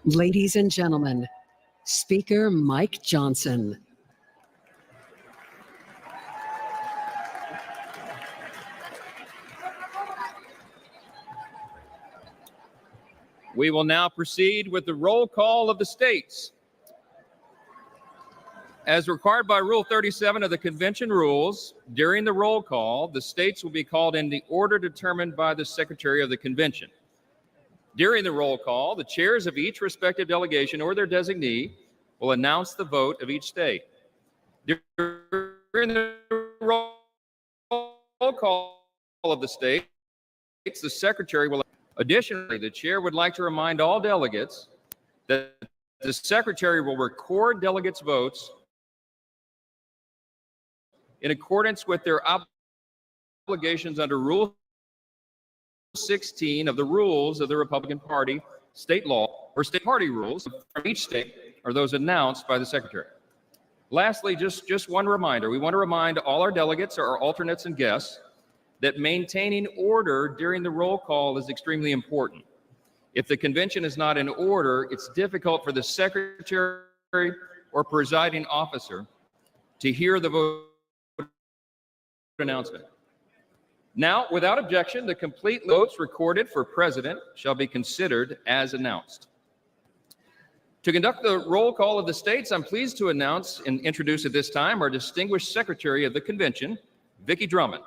S7: Ladies and gentlemen, Speaker Mike Johnson.
S19: We will now proceed with the roll call of the states. As required by Rule 37 of the Convention rules, during the roll call, the states will be called in the order determined by the Secretary of the Convention. During the roll call, the chairs of each respective delegation or their designee will announce the vote of each state. During the roll call of the states, the Secretary will. Additionally, the chair would like to remind all delegates that the Secretary will record delegates' votes in accordance with their obligations under Rule 16 of the rules of the Republican Party, state law, or state party rules from each state, or those announced by the Secretary. Lastly, just one reminder. We want to remind all our delegates, our alternates, and guests that maintaining order during the roll call is extremely important. If the convention is not in order, it's difficult for the Secretary or presiding officer to hear the vote announcement. Now, without objection, the complete votes recorded for president shall be considered as announced. To conduct the roll call of the states, I'm pleased to announce and introduce at this time our distinguished Secretary of the Convention, Vicki Drummond.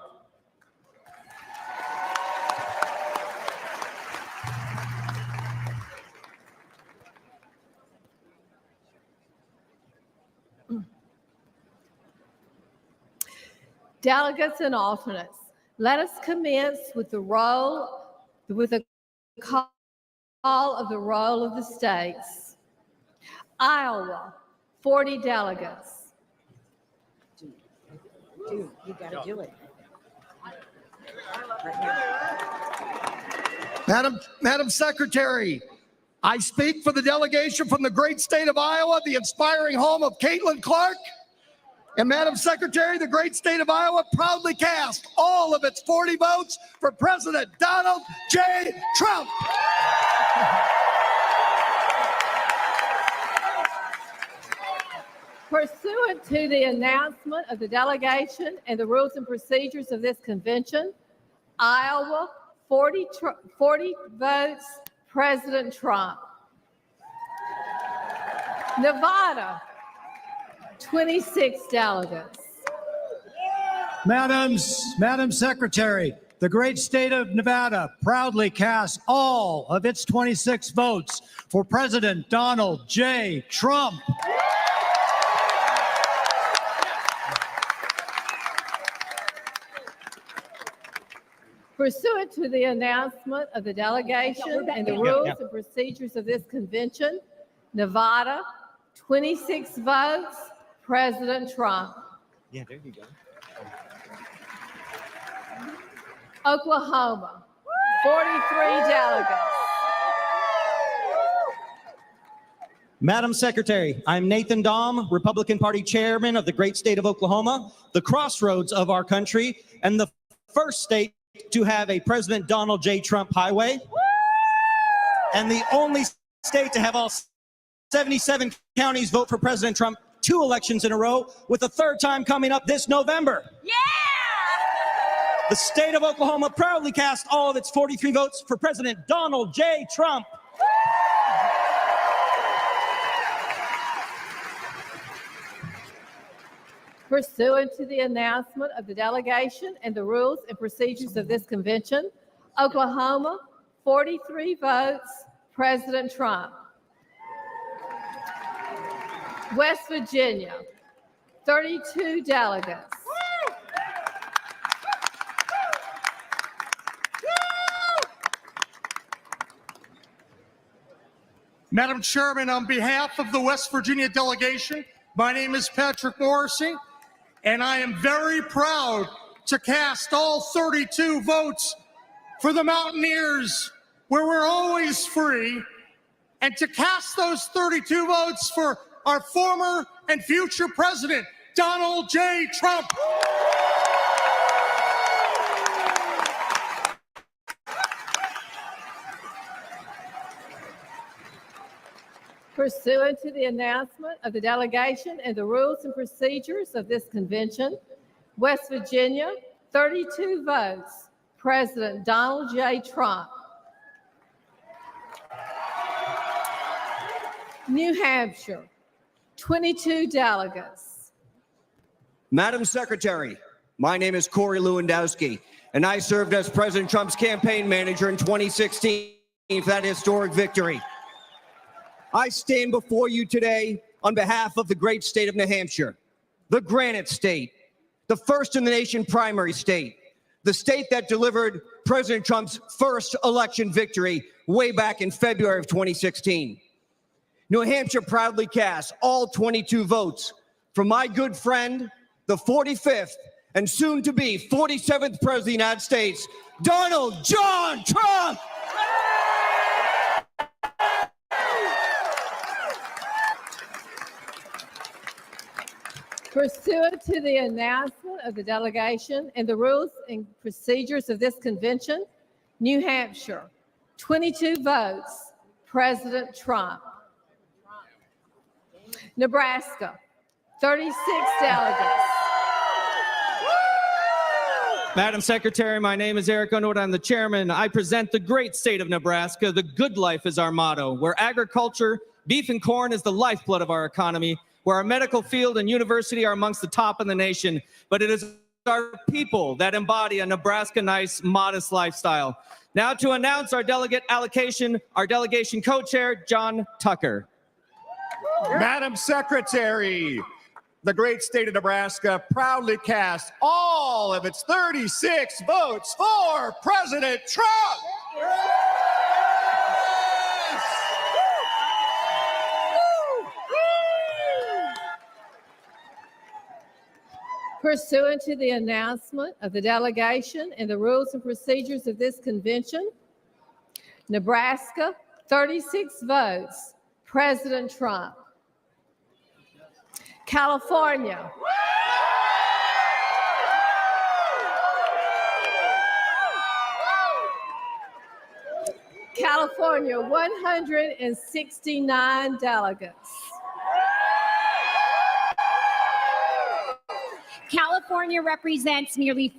S10: Delegates and alternates, let us commence with the call of the roll of the states. Iowa, 40 delegates.
S1: Dude, you gotta do it.
S19: Madam Secretary, I speak for the delegation from the great state of Iowa, the inspiring home of Caitlin Clark. And Madam Secretary, the great state of Iowa proudly cast all of its 40 votes for President Donald J. Trump.
S10: Pursuant to the announcement of the delegation and the rules and procedures of this convention, Iowa, 40 votes, President Trump. Nevada, 26 delegates.
S7: Madam Secretary, the great state of Nevada proudly casts all of its 26 votes for President Donald J. Trump.
S10: Pursuant to the announcement of the delegation and the rules and procedures of this convention, Nevada, 26 votes, President Trump.
S3: Yeah, there you go.
S10: Oklahoma, 43 delegates.
S2: Madam Secretary, I'm Nathan Dahm, Republican Party Chairman of the great state of Oklahoma, the crossroads of our country, and the first state to have a President Donald J. Trump highway, and the only state to have all 77 counties vote for President Trump 2 elections in a row, with a third time coming up this November. Yeah! The state of Oklahoma proudly cast all of its 43 votes for President Donald J. Trump.
S10: Pursuant to the announcement of the delegation and the rules and procedures of this convention, Oklahoma, 43 votes, President Trump. West Virginia, 32 delegates.
S19: Madam Chairman, on behalf of the West Virginia delegation, my name is Patrick Morrissey, and I am very proud to cast all 32 votes for the Mountaineers, where we're always free, and to cast those 32 votes for our former and future president, Donald J. Trump.
S10: Pursuant to the announcement of the delegation and the rules and procedures of this convention, West Virginia, 32 votes, President Donald J. Trump. New Hampshire, 22 delegates.
S17: Madam Secretary, my name is Corey Lewandowski, and I served as President Trump's campaign manager in 2016 for that historic victory. I stand before you today on behalf of the great state of New Hampshire, the Granite State, the first in the nation primary state, the state that delivered President Trump's first election victory way back in February of 2016. New Hampshire proudly casts all 22 votes for my good friend, the 45th and soon to be 47th President of the United States, Donald John Trump.
S10: Pursuant to the announcement of the delegation and the rules and procedures of this convention, New Hampshire, 22 votes, President Trump. Nebraska, 36 delegates.
S2: Madam Secretary, my name is Eric Underwood. I'm the chairman. I present the great state of Nebraska. The good life is our motto, where agriculture, beef and corn is the lifeblood of our economy, where our medical field and university are amongst the top in the nation, but it is our people that embody a Nebraska nice, modest lifestyle. Now to announce our delegate allocation, our delegation co-chair, John Tucker.
S14: Madam Secretary,
S19: the great state of Nebraska proudly cast all of its 36 votes for President Trump.
S10: Pursuant to the announcement of the delegation and the rules and procedures of this convention, Nebraska, 36 votes, President Trump. California. California, 169 delegates.
S7: California represents nearly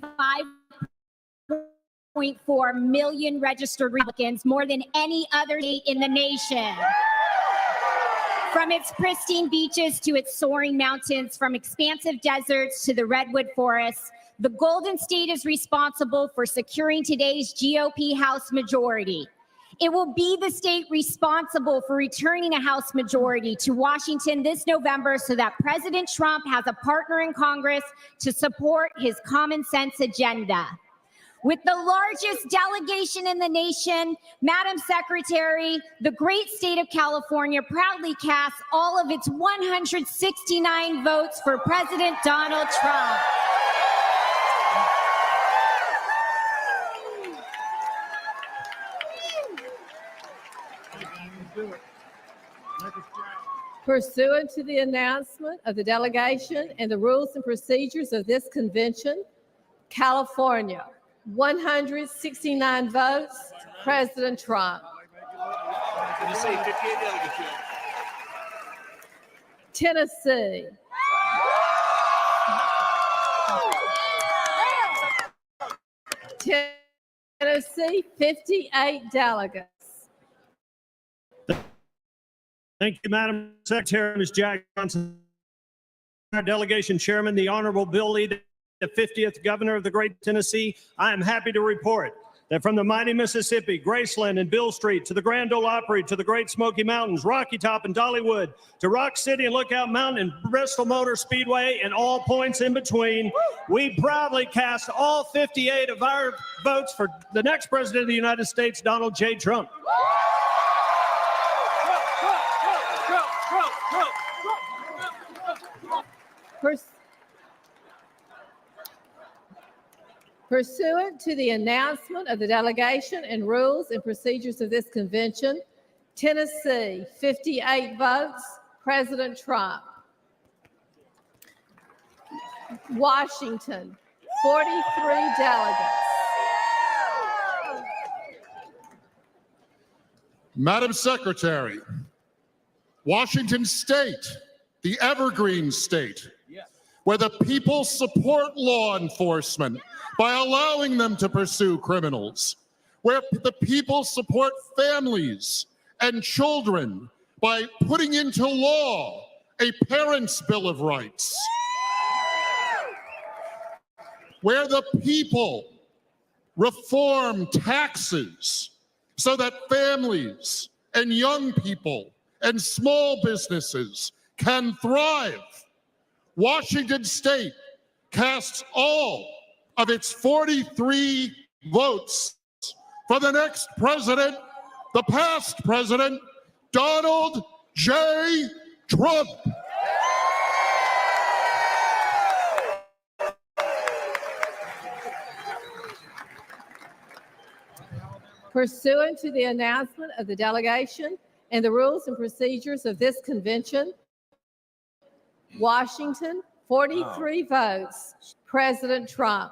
S7: 5.4 million registered Republicans, more than any other state in the nation. From its pristine beaches to its soaring mountains, from expansive deserts to the redwood forests, the Golden State is responsible for securing today's GOP House majority. It will be the state responsible for returning a House majority to Washington this November so that President Trump has a partner in Congress to support his common sense agenda. With the largest delegation in the nation, Madam Secretary, the great state of California proudly casts all of its 169 votes for President Donald Trump.
S10: Pursuant to the announcement of the delegation and the rules and procedures of this convention, California, 169 votes, President Trump. Tennessee. Tennessee, 58 delegates.
S2: Thank you, Madam Secretary. Ms. Jack Johnson, our delegation chairman, the Honorable Bill Lee, the 50th governor of the great Tennessee. I am happy to report that from the mighty Mississippi, Graceland and Bill Street, to the Grand Ole Opry, to the Great Smoky Mountains, Rocky Top and Dollywood, to Rock City and Lookout Mountain and Bristol Motor Speedway and all points in between, we proudly cast all 58 of our votes for the next president of the United States, Donald J. Trump.
S10: Pursuant to the announcement of the delegation and rules and procedures of this convention, Tennessee, 58 votes, President Trump. Washington, 43 delegates.
S18: Madam Secretary, Washington State, the evergreen state, where the people support law enforcement by allowing them to pursue criminals, where the people support families and children by putting into law a parent's bill of rights, where the people reform taxes so that families and young people and small businesses can thrive. Washington State casts all of its 43 votes for the next president, the past president, Donald J. Trump.
S10: Pursuant to the announcement of the delegation and the rules and procedures of this convention, Washington, 43 votes, President Trump.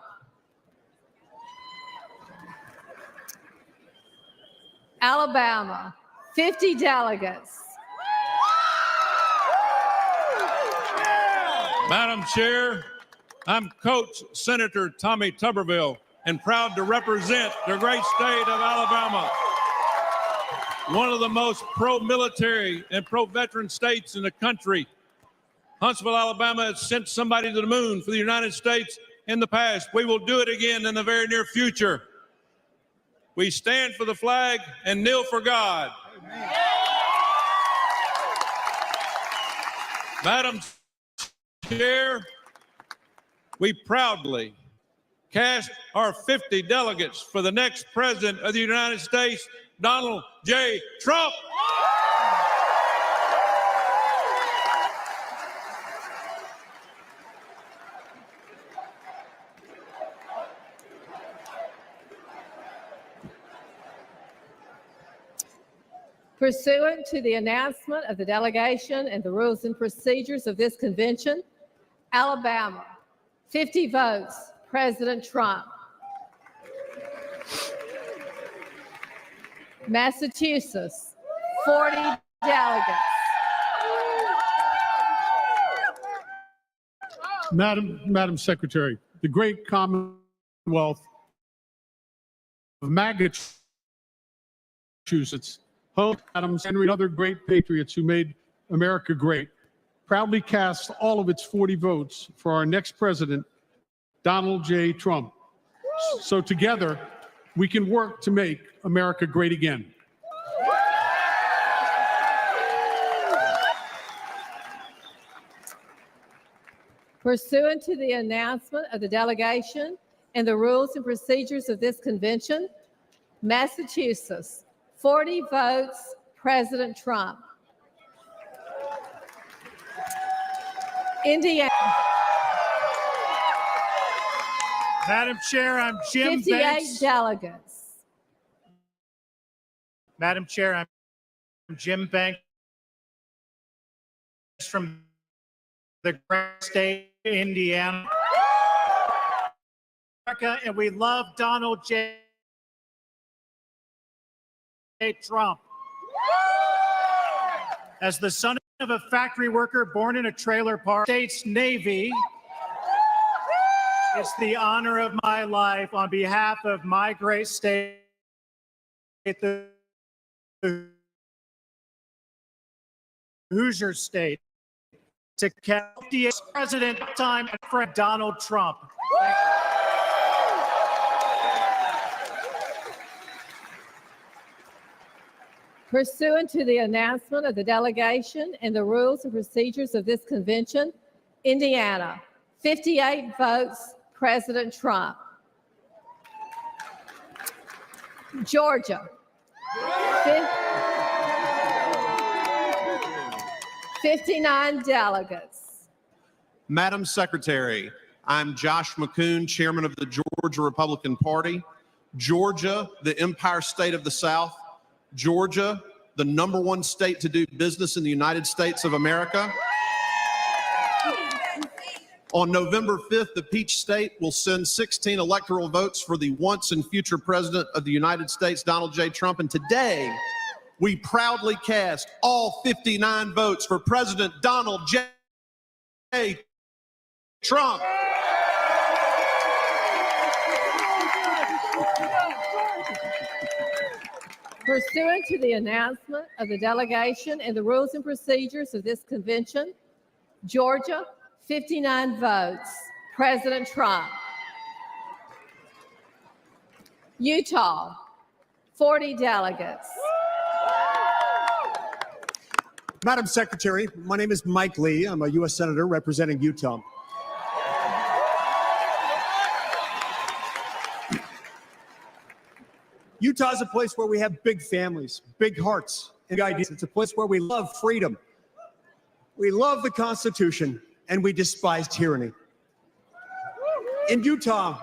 S10: Alabama, 50 delegates.
S17: Madam Chair, I'm Coach Senator Tommy Tuberville and proud to represent the great state of Alabama, one of the most pro-military and pro-veteran states in the country. Huntsville, Alabama has sent somebody to the moon for the United States in the past. We will do it again in the very near future. We stand for the flag and kneel for God. Madam
S18: Chair, we proudly cast our 50 delegates for the next President of the United States, Donald J. Trump.
S10: Pursuant to the announcement of the delegation and the rules and procedures of this convention, Alabama, 50 votes, President Trump. Massachusetts, 40 delegates.
S11: Madam Secretary, the great Commonwealth of Massachusetts, home Adams, Henry, and other great patriots who made America great, proudly cast all of its 40 votes for our next president, Donald J. Trump. So together, we can work to make America great again.
S10: Pursuant to the announcement of the delegation and the rules and procedures of this convention, Massachusetts, 40 votes, President Trump. Indiana.
S4: Madam Chair, I'm Jim
S10: 58
S4: Banks.
S10: delegates.
S4: Madam Chair, I'm Jim Banks from the great state of Indiana. And we love Donald J. Trump. As the son of a factory worker born in a trailer park, States Navy, it's the honor of my life on behalf of my great state, the Hoosier State, to cast President time and friend Donald Trump. Thank you.
S10: Pursuant to the announcement of the delegation and the rules and procedures of this convention, Indiana, 58 votes, President Trump. Georgia, 59 delegates.
S7: Madam Secretary, I'm Josh McCoon, Chairman of the Georgia Republican Party. Georgia, the Empire State of the South. Georgia, the #1 state to do business in the United States of America. On November 5th, the Peach State will send 16 electoral votes for the once and future President of the United States, Donald J. Trump. And today, we proudly cast all 59 votes for President Donald J. Trump.
S10: Pursuant to the announcement of the delegation and the rules and procedures of this convention, Georgia, 59 votes, President Trump. Utah, 40 delegates.
S19: Madam Secretary, my name is Mike Lee. I'm a U.S. Senator representing Utah. Utah is a place where we have big families, big hearts, and big ideas. It's a place where we love freedom. We love the Constitution, and we despise tyranny. In Utah,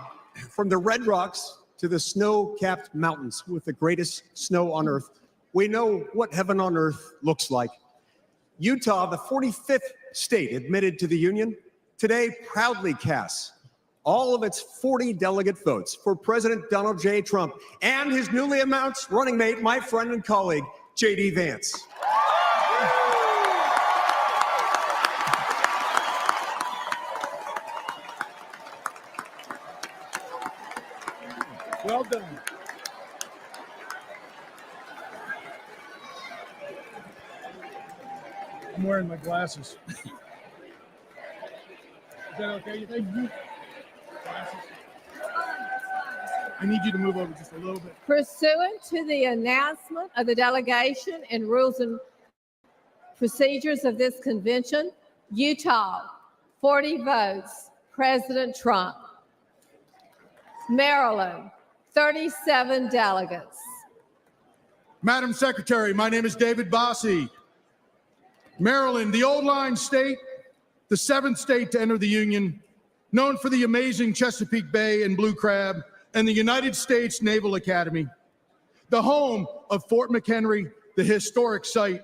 S19: from the Red Rocks to the snow-capped mountains with the greatest snow on earth, we know what heaven on earth looks like. Utah, the 45th state admitted to the Union, today proudly casts all of its 40 delegate votes for President Donald J. Trump and his newly announced running mate, my friend and colleague, J.D. Vance.
S11: Well done. I'm wearing my glasses. Is that okay, you think? I need you to move over just a little bit.
S10: Pursuant to the announcement of the delegation and rules and procedures of this convention, Utah, 40 votes, President Trump. Maryland, 37 delegates.
S19: Madam Secretary, my name is David Bossie. Maryland, the old line state, the seventh state to enter the Union, known for the amazing Chesapeake Bay and Blue Crab, and the United States Naval Academy, the home of Fort McHenry, the historic site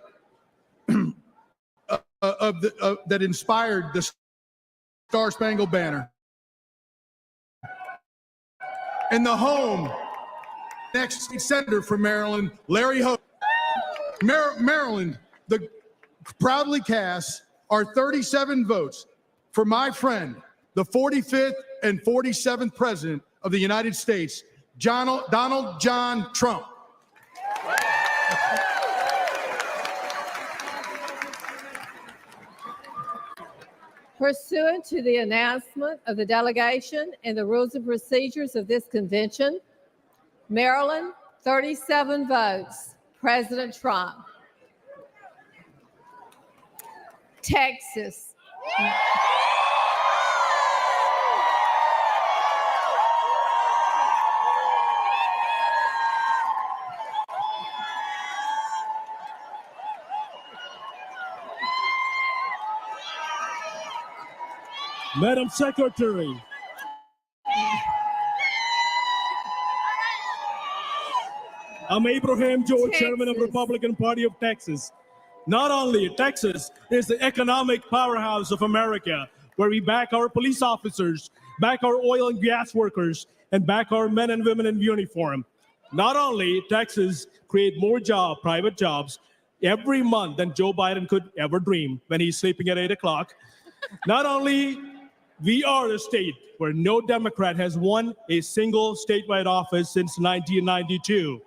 S19: that inspired the Star-Spangled Banner, and the home next state senator from Maryland, Larry Hogan. Maryland, proudly casts our 37 votes for my friend, the 45th and 47th President of the United States, Donald John Trump.
S10: Pursuant to the announcement of the delegation and the rules and procedures of this convention, Maryland, 37 votes, President Trump. Texas.
S7: Madam Secretary, I'm Abraham George, Chairman of the Republican Party of Texas. Not only Texas is the economic powerhouse of America, where we back our police officers, back our oil and gas workers, and back our men and women in uniform. Not only Texas create more private jobs every month than Joe Biden could ever dream when he's sleeping at 8 o'clock. Not only we are a state where no Democrat has won a single statewide office since 1992.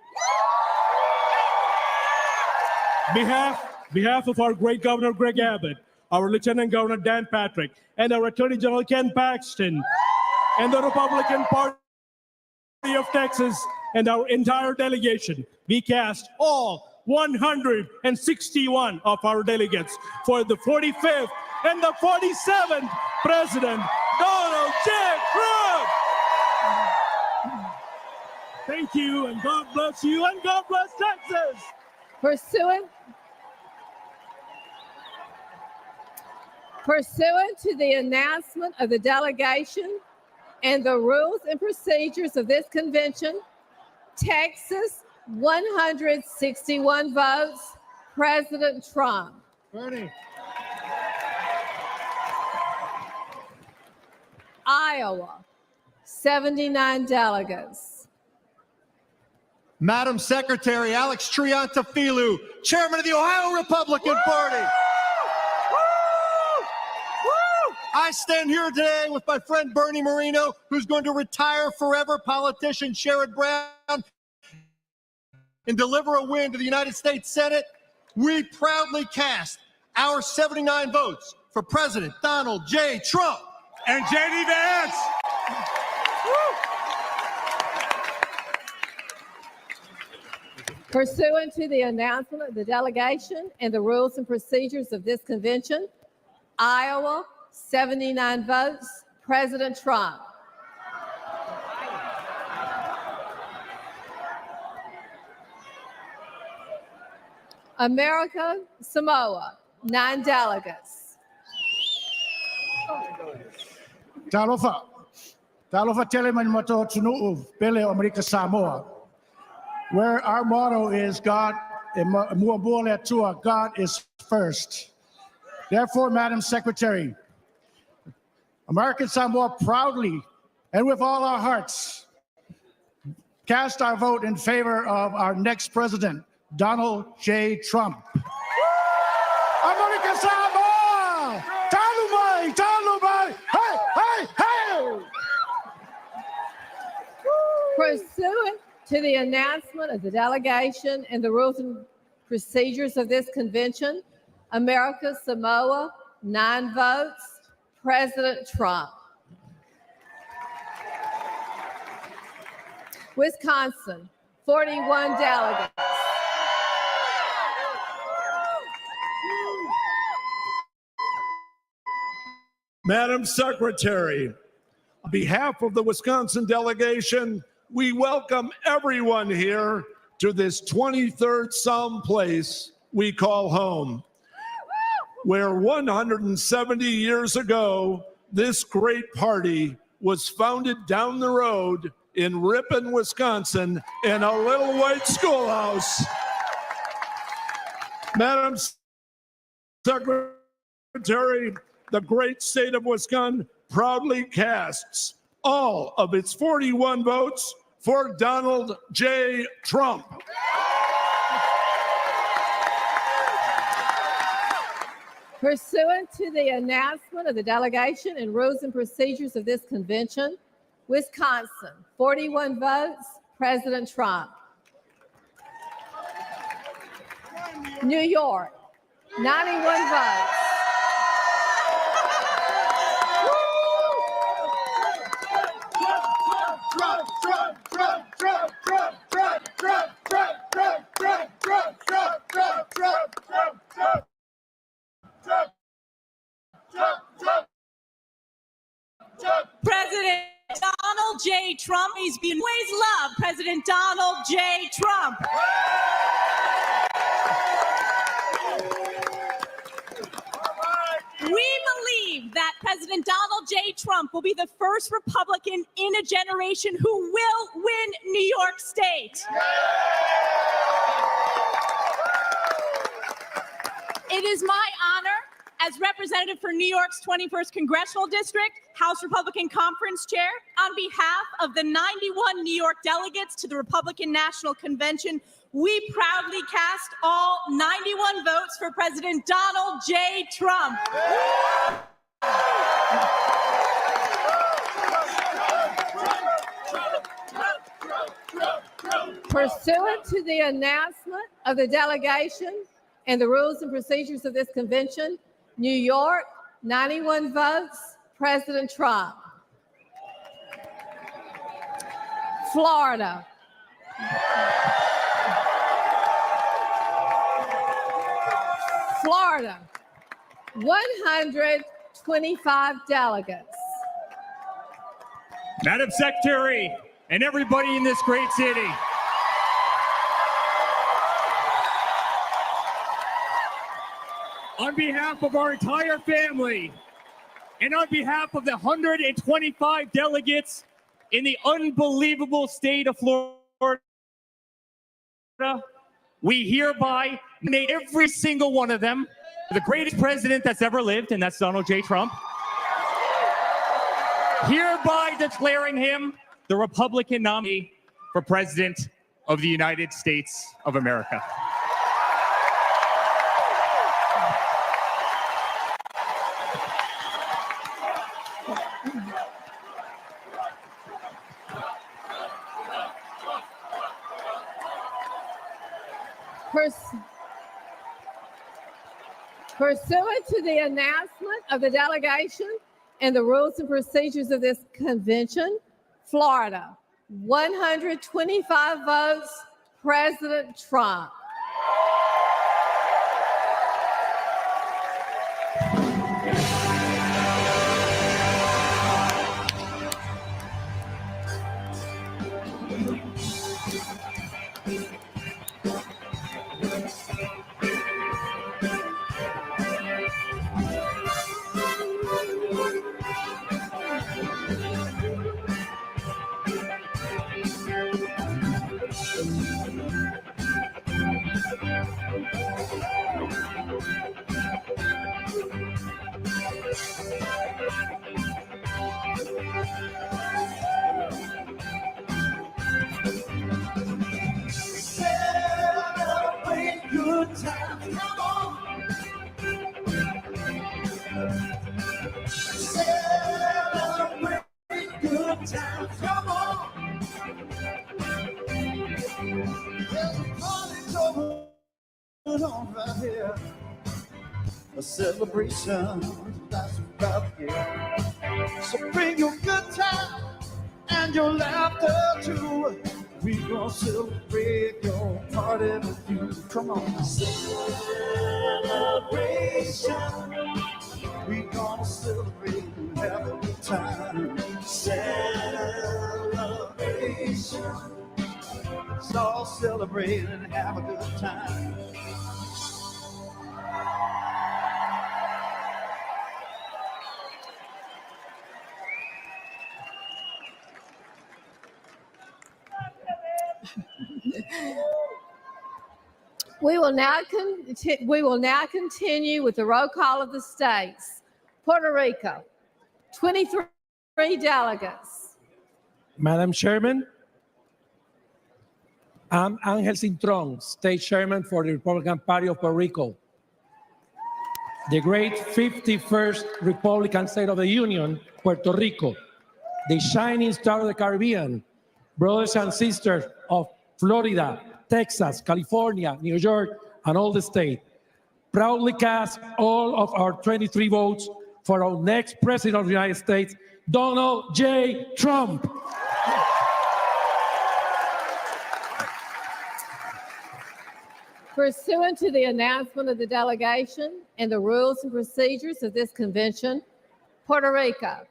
S7: Behalf of our great Governor Greg Abbott, our Lieutenant Governor Dan Patrick, and our Attorney General Ken Paxton, and the Republican Party of Texas, and our entire delegation, we cast all 161 of our delegates for the 45th and the 47th President, Donald J. Trump. Thank you, and God bless you, and God bless Texas.
S10: Pursuant to the announcement of the delegation and the rules and procedures of this convention, Texas, 161 votes, President Trump.
S11: Bernie.
S10: Iowa, 79 delegates.
S2: Madam Secretary, Alex Triantafilou, Chairman of the Ohio Republican Party. I stand here today with my friend Bernie Moreno, who's going to retire forever, politician Sherrod Brown, and deliver a win to the United States Senate. We proudly cast our 79 votes for President Donald J. Trump.
S21: And J.D. Vance.
S10: Pursuant to the announcement of the delegation and the rules and procedures of this convention, Iowa, 79 votes, President Trump. America, Samoa, 9 delegates.
S11: Talofa teleman mato tunu pele America Samoa, where our motto is God is first. Therefore, Madam Secretary, American Samoa proudly and with all our hearts cast our vote in favor of our next president, Donald J. Trump. American Samoa! Talumai! Talumai! Hey! Hey! Hey!
S10: Pursuant to the announcement of the delegation and the rules and procedures of this convention, America Samoa, 9 votes, President Trump. Wisconsin, 41 delegates.
S5: Madam Secretary, on behalf of the Wisconsin delegation, we welcome everyone here to this 23rd Psalm place we call home, where 170 years ago, this great party was founded down the road in Ripon, Wisconsin, in a little white schoolhouse. Madam Secretary, the great state of Wisconsin proudly casts all of its 41 votes for Donald J. Trump.
S10: Pursuant to the announcement of the delegation and rules and procedures of this convention, Wisconsin, 41 votes, President Trump. New York, 91 votes.
S12: President Donald J. Trump. He's been always loved President Donald J. Trump. We believe that President Donald J. Trump will be the first Republican in a generation who will win New York State. It is my honor as representative for New York's 21st Congressional District, House Republican Conference Chair, on behalf of the 91 New York delegates to the Republican National Convention, we proudly cast all 91 votes for President Donald J. Trump.
S10: Pursuant to the announcement of the delegation and the rules and procedures of this convention, New York, 91 votes, President Trump. Florida. Florida, 125 delegates.
S22: Madam Secretary and everybody in this great city, on behalf of our entire family and on behalf of the 125 delegates in the unbelievable state of Florida, we hereby nominate every single one of them for the greatest president that's ever lived, and that's Donald J. Trump, hereby declaring him the Republican nominee for President of the United States of America.
S10: Pursuant to the announcement of the delegation and the rules and procedures of this convention, Florida, 125 votes, President Trump.
S9: A celebration that's about here. So bring your good time and your laughter too. We gonna celebrate your party with you. Come on, celebration. We gonna celebrate. have a good time. Celebration. Let's all celebrate and have a good time.
S10: We will now continue with the roll call of the states. Puerto Rico, 23 delegates.
S6: Madam Chairman, I'm Angel Cintron, State Chairman for the Republican Party of Puerto Rico. The great 51st Republican State of the Union, Puerto Rico, the shining star of the Caribbean, brothers and sisters of Florida, Texas, California, New York, and all the state, proudly cast all of our 23 votes for our next President of the United States, Donald J. Trump.
S10: Pursuant to the announcement of the delegation and the rules and procedures of this convention, Puerto Rico,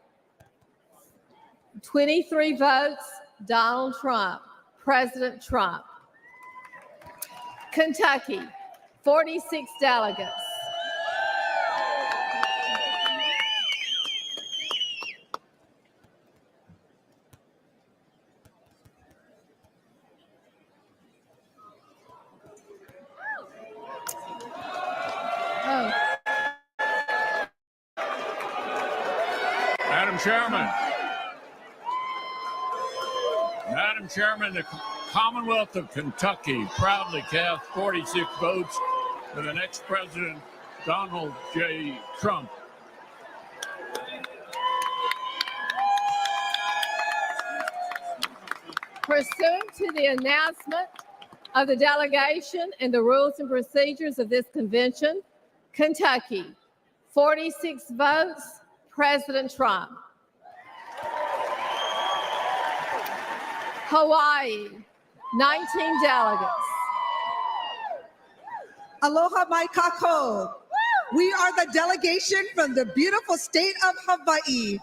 S10: 23 votes, Donald Trump, President Trump. Kentucky, 46 delegates.
S18: Madam Chairman, the Commonwealth of Kentucky proudly cast 46 votes for the next President, Donald J. Trump.
S10: Pursuant to the announcement of the delegation and the rules and procedures of this convention, Kentucky, 46 votes, President Trump. Hawaii, 19 delegates.
S8: Aloha mai kako. We are the delegation from the beautiful state of Hawaii.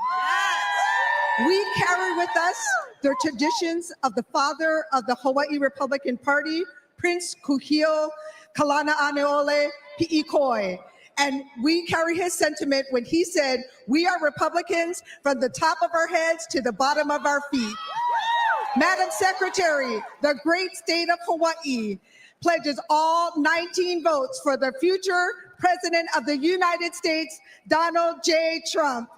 S8: We carry with us the traditions of the father of the Hawaii Republican Party, Prince Kuhio Kalanaʻaneole Piʻikoi. And we carry his sentiment when he said, "We are Republicans from the top of our heads to the bottom of our feet." Madam Secretary, the great state of Hawaii pledges all 19 votes for the future President of the United States, Donald J. Trump.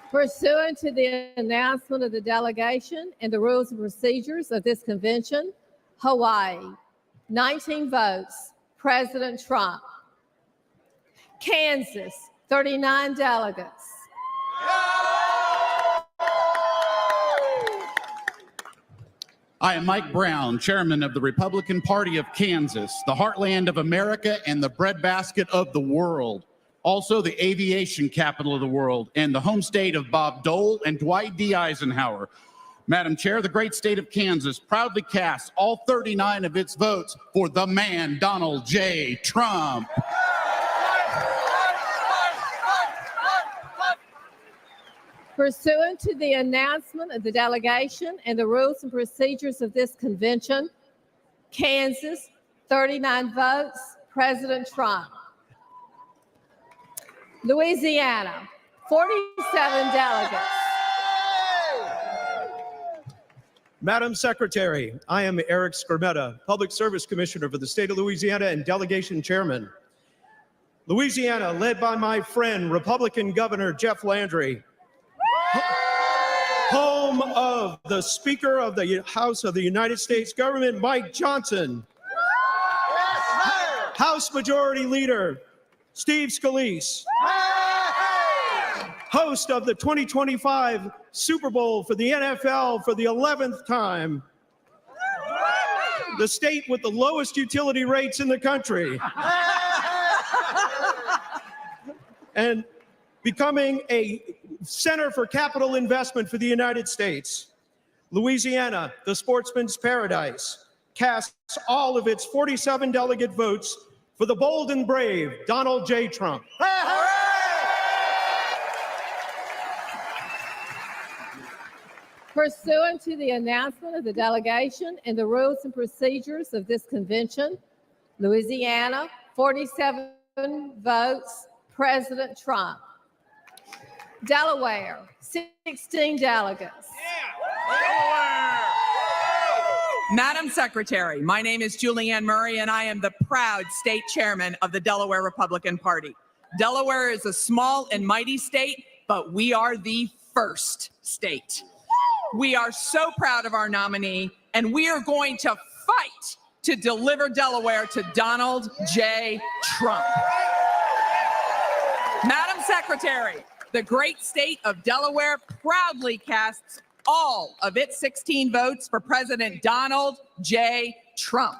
S10: Pursuant to the announcement of the delegation and the rules and procedures of this convention, Hawaii, 19 votes, President Trump. Kansas, 39 delegates.
S23: I am Mike Brown, Chairman of the Republican Party of Kansas, the heartland of America and the breadbasket of the world. Also the aviation capital of the world and the home state of Bob Dole and Dwight D. Eisenhower. Madam Chair, the great state of Kansas proudly casts all 39 of its votes for the man, Donald J. Trump.
S10: Pursuant to the announcement of the delegation and the rules and procedures of this convention, Kansas, 39 votes, President Trump. Louisiana, 47 delegates.
S24: Madam Secretary, I am Eric Skermetta, Public Service Commissioner for the state of Louisiana and Delegation Chairman. Louisiana, led by my friend, Republican Governor Jeff Landry, home of the Speaker of the House of the United States Government, Mike Johnson, House Majority Leader Steve Scalise, host of the 2025 Super Bowl for the NFL for the 11th time, the state with the lowest utility rates in the country, and becoming a center for capital investment for the United States. Louisiana, the sportsman's paradise, casts all of its 47 delegate votes For the bold and brave, Donald J. Trump.
S10: Pursuant to the announcement of the delegation and the rules and procedures of this convention, Louisiana, 47 votes, President Trump. Delaware, 16 delegates.
S13: Madam Secretary, my name is Julianne Murray, and I am the proud state chairman of the Delaware Republican Party. Delaware is a small and mighty state, but we are the first state. We are so proud of our nominee, and we are going to fight to deliver Delaware to Donald J. Trump. Madam Secretary, the great state of Delaware proudly casts all of its 16 votes for President Donald J. Trump.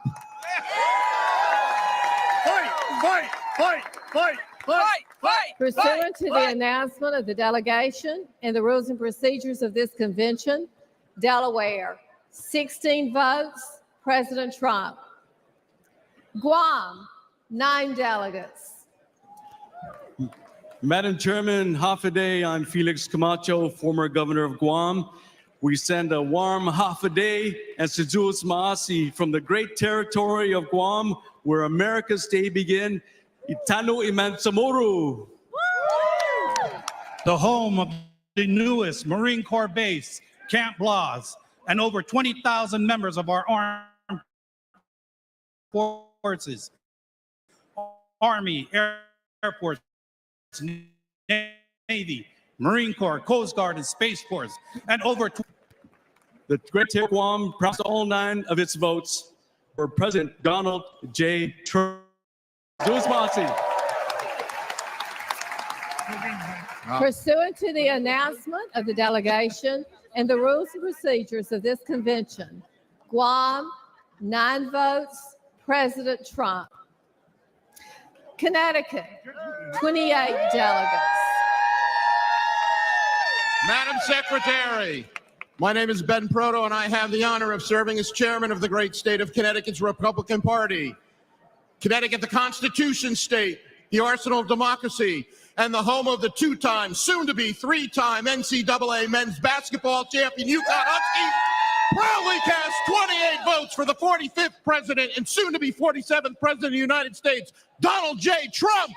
S10: Pursuant to the announcement of the delegation and the rules and procedures of this convention, Delaware, 16 votes, President Trump. Guam, 9 delegates.
S15: Madam Chairman, half a day, I'm Felix Camacho, former governor of Guam. We send a warm half a day and Sejus Maasi from the great territory of Guam, where America's day begin. Itano Imansamoru.
S16: The home of the newest Marine Corps base, Camp Blas, and over 20,000 members of our armed forces, Army, Air Force, Navy, Marine Corps, Coast Guard, and Space Force, and over
S15: the great state of Guam props all 9 of its votes for President Donald J. Trump.
S10: Pursuant to the announcement of the delegation and the rules and procedures of this convention, Guam, 9 votes, President Trump. Connecticut, 28 delegates.
S23: Madam Secretary, my name is Ben Proto, and I have the honor of serving as chairman of the great state of Connecticut's Republican Party. Connecticut, the Constitution state, the arsenal of democracy, and the home of the 2-time, soon-to-be 3-time NCAA men's basketball champion UConn Huskies, proudly cast 28 votes for the 45th president and soon-to-be 47th president of the United States, Donald J. Trump.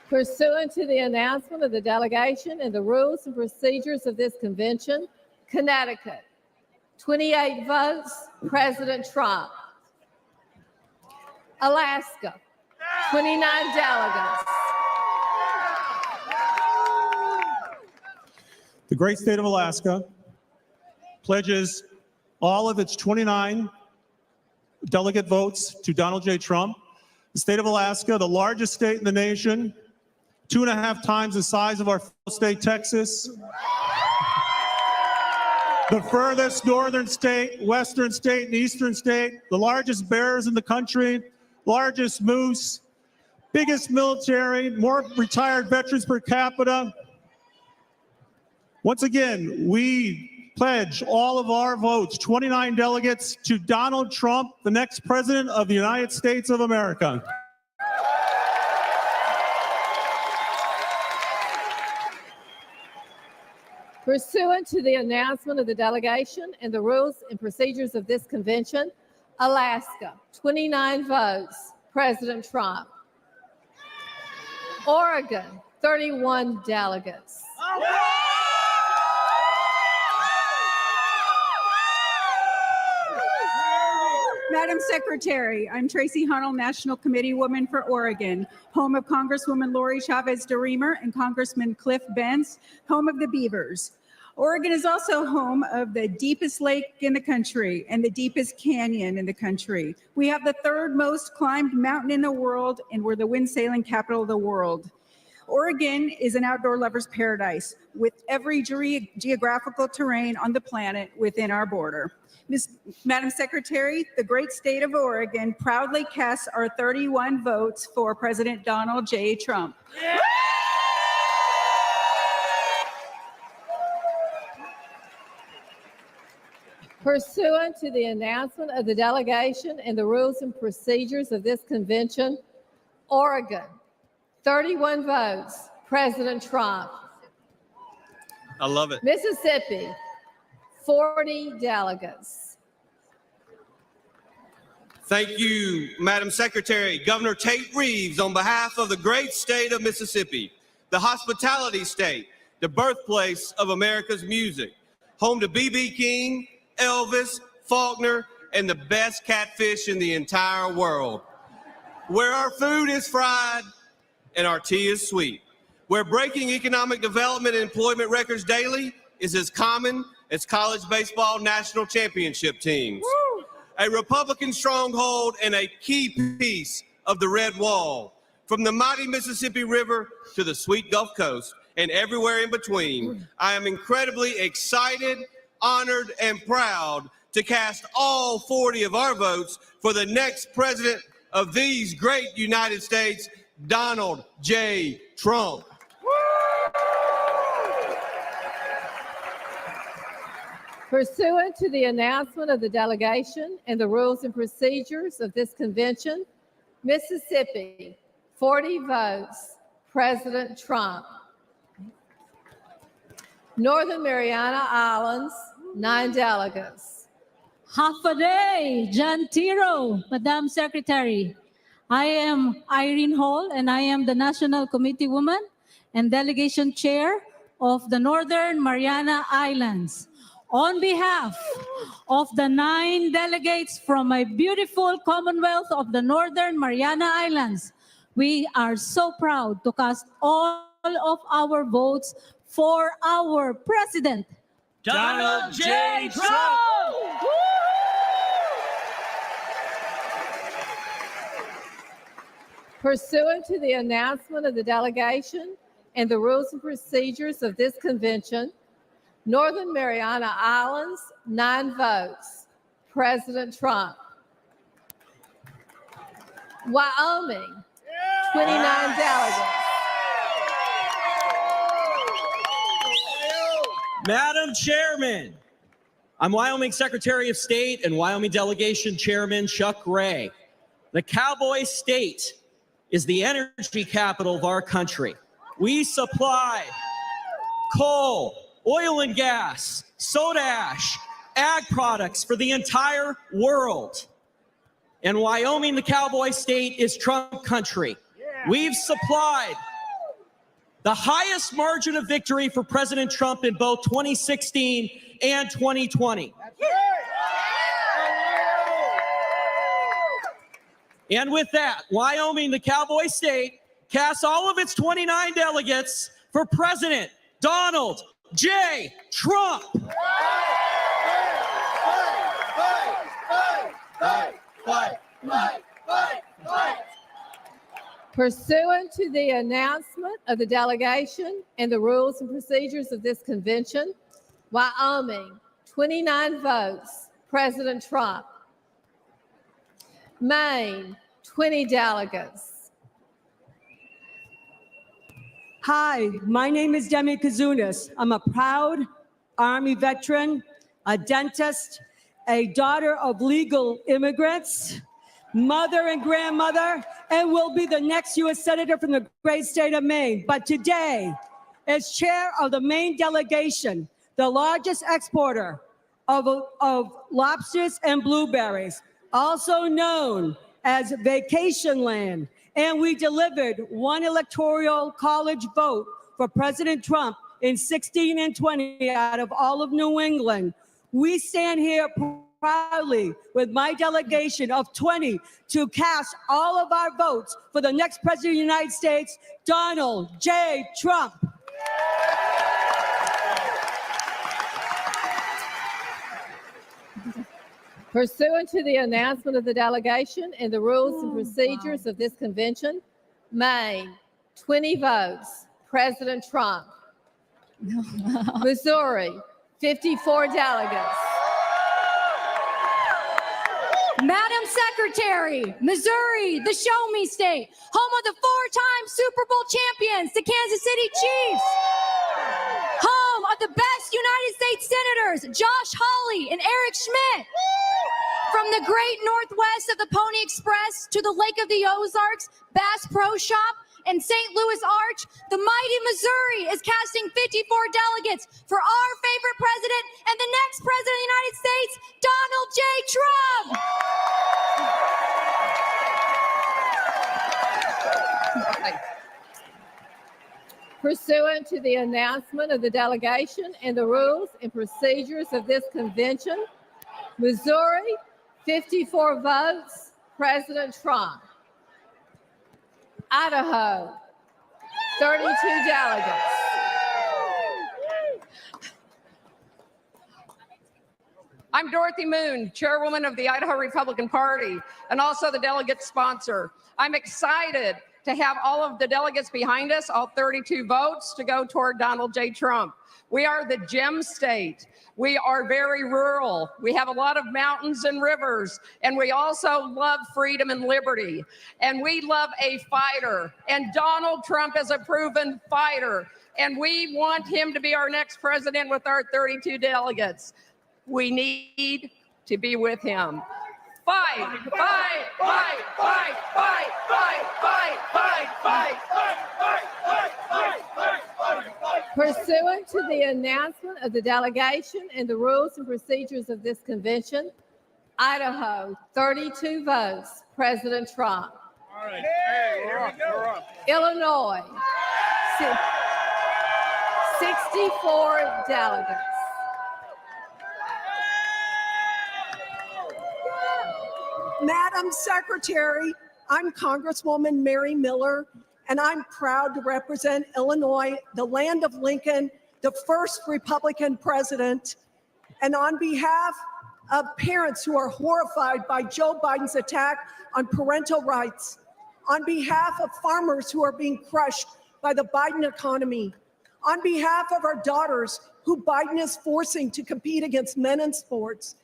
S10: Pursuant to the announcement of the delegation and the rules and procedures of this convention, Connecticut, 28 votes, President Trump. Alaska, 29 delegates.
S24: The great state of Alaska pledges all of its 29 delegate votes to Donald J. Trump. The state of Alaska, the largest state in the nation, 2.5 times the size of our state, Texas. The furthest northern state, western state, and eastern state, the largest bears in the country, largest moose, biggest military, more retired veterans per capita. Once again, we pledge all of our votes, 29 delegates, to Donald Trump, the next president of the United States of America.
S10: Pursuant to the announcement of the delegation and the rules and procedures of this convention, Alaska, 29 votes, President Trump. Oregon, 31 delegates.
S20: Madam Secretary, I'm Tracy Hunnell, National Committee Woman for Oregon, home of Congresswoman Lori Chavez DeRemer and Congressman Cliff Benz, home of the Beavers. Oregon is also home of the deepest lake in the country and the deepest canyon in the country. We have the 3rd most climbed mountain in the world, and we're the wind sailing capital of the world. Oregon is an outdoor lover's paradise with every geographical terrain on the planet within our border. Madam Secretary, the great state of Oregon proudly casts our 31 votes for President Donald J. Trump.
S10: Pursuant to the announcement of the delegation and the rules and procedures of this convention, Oregon, 31 votes, President Trump.
S1: I love it.
S10: Mississippi, 40 delegates.
S1: Thank you, Madam Secretary. Governor Tate Reeves, on behalf of the great state of Mississippi, the hospitality state, the birthplace of America's music, home to B.B. King, Elvis, Faulkner, and the best catfish in the entire world, where our food is fried and our tea is sweet, where breaking economic development and employment records daily is as common as college baseball national championship teams. Woo! A Republican stronghold and a key piece of the Red Wall, from the mighty Mississippi River to the sweet Gulf Coast and everywhere in between. I am incredibly excited, honored, and proud to cast all 40 of our votes for the next president of these great United States, Donald J. Trump.
S10: Pursuant to the announcement of the delegation and the rules and procedures of this convention, Mississippi, 40 votes, President Trump. Northern Mariana Islands, 9 delegates.
S3: Half a day, John Tiro, Madam Secretary. I am Irene Hall, and I am the National Committee Woman and Delegation Chair of the Northern Mariana Islands. On behalf of the 9 delegates from my beautiful Commonwealth of the Northern Mariana Islands, we are so proud to cast all of our votes for our President,
S1: Donald J. Trump!
S10: Pursuant to the announcement of the delegation and the rules and procedures of this convention, Northern Mariana Islands, 9 votes, President Trump. Wyoming, 29 delegates.
S14: Madam Chairman, I'm Wyoming Secretary of State and Wyoming Delegation Chairman Chuck Ray. The Cowboy State is the energy capital of our country. We supply coal, oil and gas, soda ash, ag products for the entire world. And Wyoming, the Cowboy State, is Trump country. We've supplied the highest margin of victory for President Trump in both 2016 and 2020. And with that, Wyoming, the Cowboy State, casts all of its 29 delegates for President Donald J. Trump.
S10: Pursuant to the announcement of the delegation and the rules and procedures of this convention, Wyoming, 29 votes, President Trump. Maine, 20 delegates.
S17: Hi, my name is Demi Kazunas. I'm a proud Army veteran, a dentist, a daughter of legal immigrants, mother and grandmother, and will be the next U.S. Senator from the great state of Maine. But today, as chair of the Maine delegation, the largest exporter of lobsters and blueberries, also known as vacation land, and we delivered 1 electoral college vote for President Trump in 16 and 20 out of all of New England. We stand here proudly with my delegation of 20 to cast all of our votes for the next President of the United States, Donald J. Trump.
S10: Pursuant to the announcement of the delegation and the rules and procedures of this convention, Maine, 20 votes, President Trump. Missouri, 54 delegates.
S3: Madam Secretary, Missouri, the show me state, home of the 4-time Super Bowl champions, the Kansas City Chiefs, home of
S2: the best United States senators, Josh Hawley and Eric Schmidt. From the great Northwest of the Pony Express to the Lake of the Ozarks, Bass Pro Shop, and St. Louis Arch, the mighty Missouri is casting 54 delegates for our favorite president and the next president of the United States, Donald J. Trump.
S10: Pursuant to the announcement of the delegation and the rules and procedures of this convention, Missouri, 54 votes, President Trump. Idaho, 32 delegates.
S4: I'm Dorothy Moon, chairwoman of the Idaho Republican Party, and also the delegate sponsor. I'm excited to have all of the delegates behind us, all 32 votes, to go toward Donald J. Trump. We are the gem state. We are very rural. We have a lot of mountains and rivers, and we also love freedom and liberty. And we love a fighter, and Donald Trump is a proven fighter, and we want him to be our next president with our 32 delegates. We need to be with him. Fight, fight, fight, fight, fight, fight, fight, fight, fight, fight, fight, fight, fight, fight.
S10: Pursuant to the announcement of the delegation and the rules and procedures of this convention, Idaho, 32 votes, President Trump.
S22: All right. Hey, we're up.
S10: Illinois, 64 delegates.
S8: Madam Secretary, I'm Congresswoman Mary Miller, and I'm proud to represent Illinois, the land of Lincoln, the first Republican president. And on behalf of parents who are horrified by Joe Biden's attack on parental rights, on behalf of farmers who are being crushed by the Biden economy, on behalf of our daughters who Biden is forcing to compete against men in sports,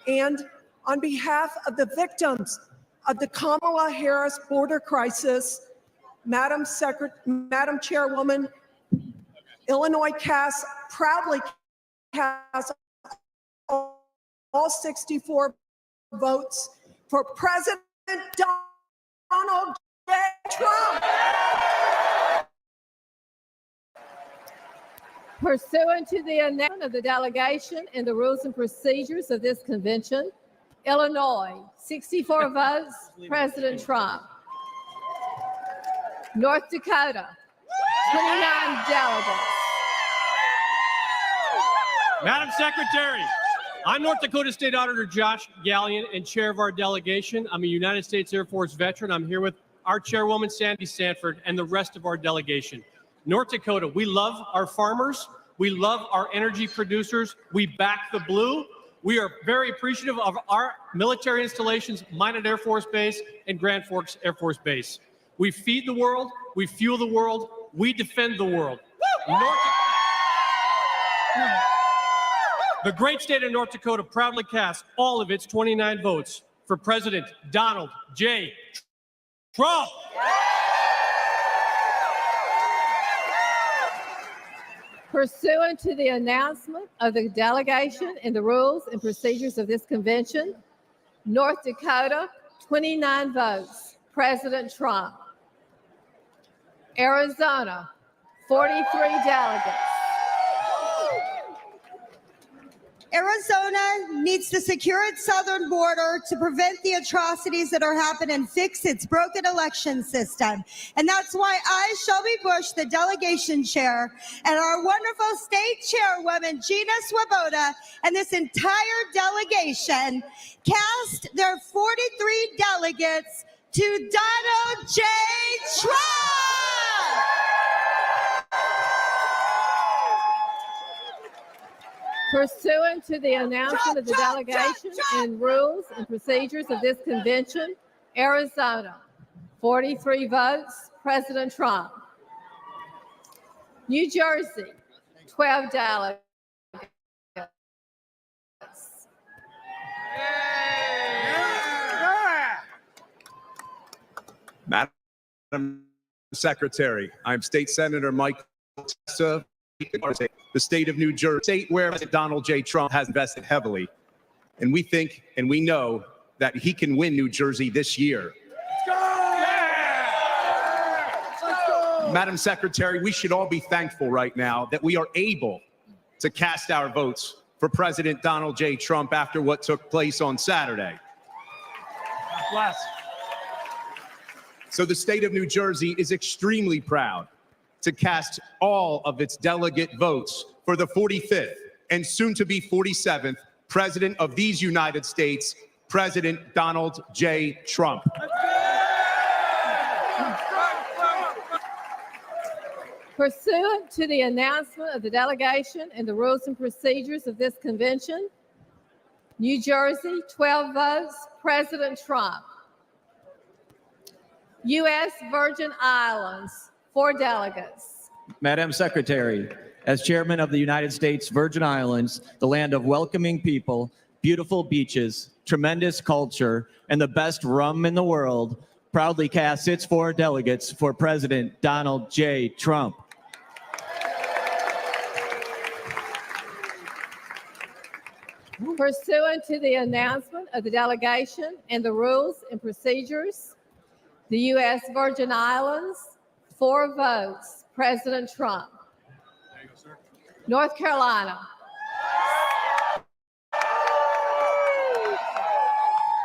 S8: and on behalf of the victims of the Kamala Harris border crisis, Madam Chairwoman, Illinois proudly casts all 64 votes for President Donald J. Trump.
S10: Pursuant to the announcement of the delegation and the rules and procedures of this convention, Illinois, 64 votes, President Trump. North Dakota, 29 delegates.
S7: Madam Secretary, I'm North Dakota State Auditor Josh Gallion and chair of our delegation. I'm a United States Air Force veteran. I'm here with our chairwoman, Sandy Sanford, and the rest of our delegation. North Dakota, we love our farmers. We love our energy producers. We back the blue. We are very appreciative of our military installations, Minot Air Force Base and Grand Forks Air Force Base. We feed the world, we fuel the world, we defend the world. The great state of North Dakota proudly casts all of its 29 votes for President Donald J. Trump.
S10: Pursuant to the announcement of the delegation and the rules and procedures of this convention, North Dakota, 29 votes, President Trump. Arizona, 43 delegates.
S19: Arizona needs to secure its southern border to prevent the atrocities that are happening and fix its broken election system. And that's why I, Shelby Bush, the delegation chair, and our wonderful state chairwoman, Gina Swoboda, and this entire delegation cast their 43 delegates to Donald J. Trump.
S10: Pursuant to the announcement of the delegation and rules and procedures of this convention, Arizona, 43 votes, President Trump. New Jersey, 12 delegates.
S25: Madam Secretary, I'm State Senator Mike Tessa,
S5: the state of New Jersey, state where Donald J. Trump has invested heavily. And we think and we know that he can win New Jersey this year. Madam Secretary, we should all be thankful right now that we are able to cast our votes for President Donald J. Trump after what took place on Saturday.
S7: Bless.
S5: So the state of New Jersey is extremely proud to cast all of its delegate votes for the 45th and soon to be 47th President of these United States, President Donald J. Trump.
S10: Pursuant to the announcement of the delegation and the rules and procedures of this convention, New Jersey, 12 votes, President Trump. U.S. Virgin Islands, 4 delegates.
S14: Madam Secretary, as chairman of the United States Virgin Islands, the land of welcoming people, beautiful beaches, tremendous culture, and the best rum in the world, proudly casts its 4 delegates for President Donald J. Trump.
S10: Pursuant to the announcement of the delegation and the rules and procedures, the U.S. Virgin Islands, 4 votes, President Trump.
S7: There you go, sir.
S10: North Carolina.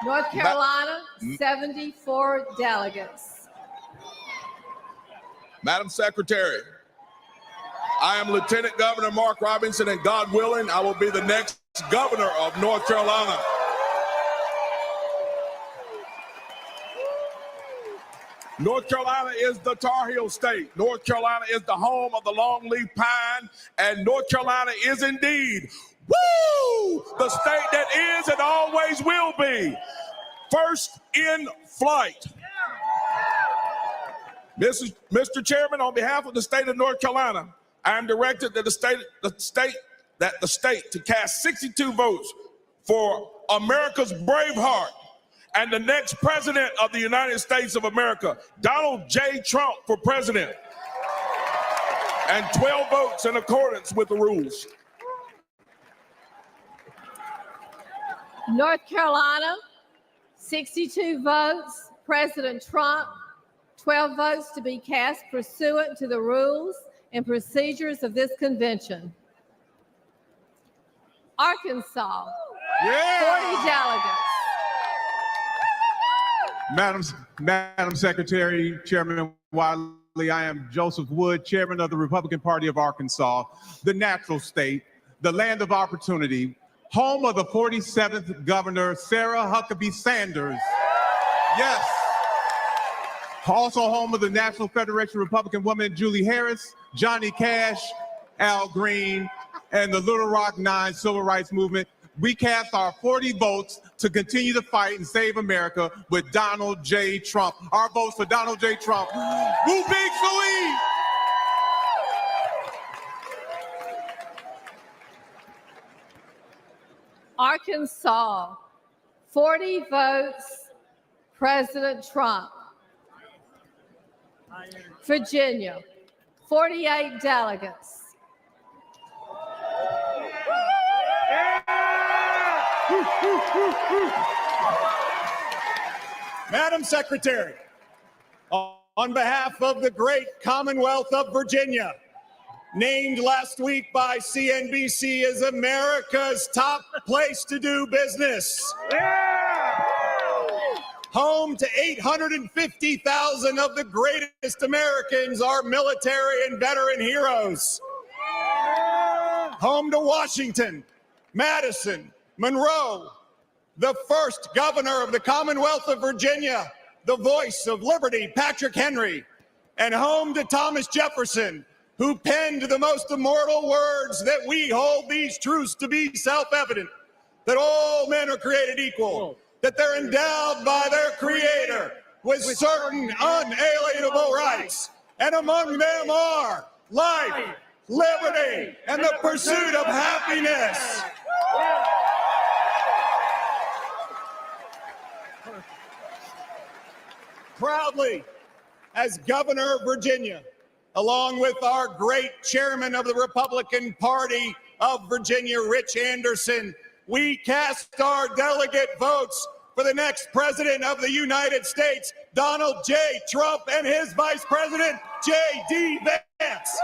S10: North Carolina, 74 delegates.
S11: Madam Secretary, I am Lieutenant Governor Mark Robinson, and God willing, I will be the next governor of North Carolina. North Carolina is the Tar Heel state. North Carolina is the home of the longleaf pine, and North Carolina is indeed, woo, the state that is and always will be first in flight. Mr. Chairman, on behalf of the state of North Carolina, I am directed that the state to cast 62 votes for America's Braveheart and the next president of the United States of America, Donald J. Trump, for president, and 12 votes in accordance with the rules.
S10: North Carolina, 62 votes, President Trump, 12 votes to be cast pursuant to the rules and procedures of this convention. Arkansas, 40 delegates.
S12: Madam Secretary, Chairman Wiley, I am Joseph Wood, Chairman of the Republican Party of Arkansas, the natural state, the land of opportunity, home of the 47th Governor, Sarah Huckabee Sanders. Yes. Also home of the National Federation of Republican Women, Julie Harris, Johnny Cash, Al Green, and the Little Rock Nine Civil Rights Movement. We cast our 40 votes to continue to fight and save America with Donald J. Trump. Our votes for Donald J. Trump. Woo big Louis!
S10: Arkansas, 40 votes, President Trump. Virginia, 48 delegates.
S21: Madam Secretary, on behalf of the great Commonwealth of Virginia, named last week by CNBC as America's top place to do business. Home to 850,000 of the greatest Americans, our military and veteran heroes. Home to Washington, Madison, Monroe, the first governor of the Commonwealth of Virginia, the voice of liberty, Patrick Henry, and home to Thomas Jefferson, who penned the most immortal words that we hold these truths to be self-evident, that all men are created equal, that they're endowed by their Creator with certain unalienable rights, and among them are life, liberty, and the pursuit of happiness. Proudly, as governor of Virginia, along with our great chairman of the Republican Party of Virginia, Rich Anderson, we cast our delegate votes for the next president of the United States, Donald J. Trump, and his vice president, J.D. Vance.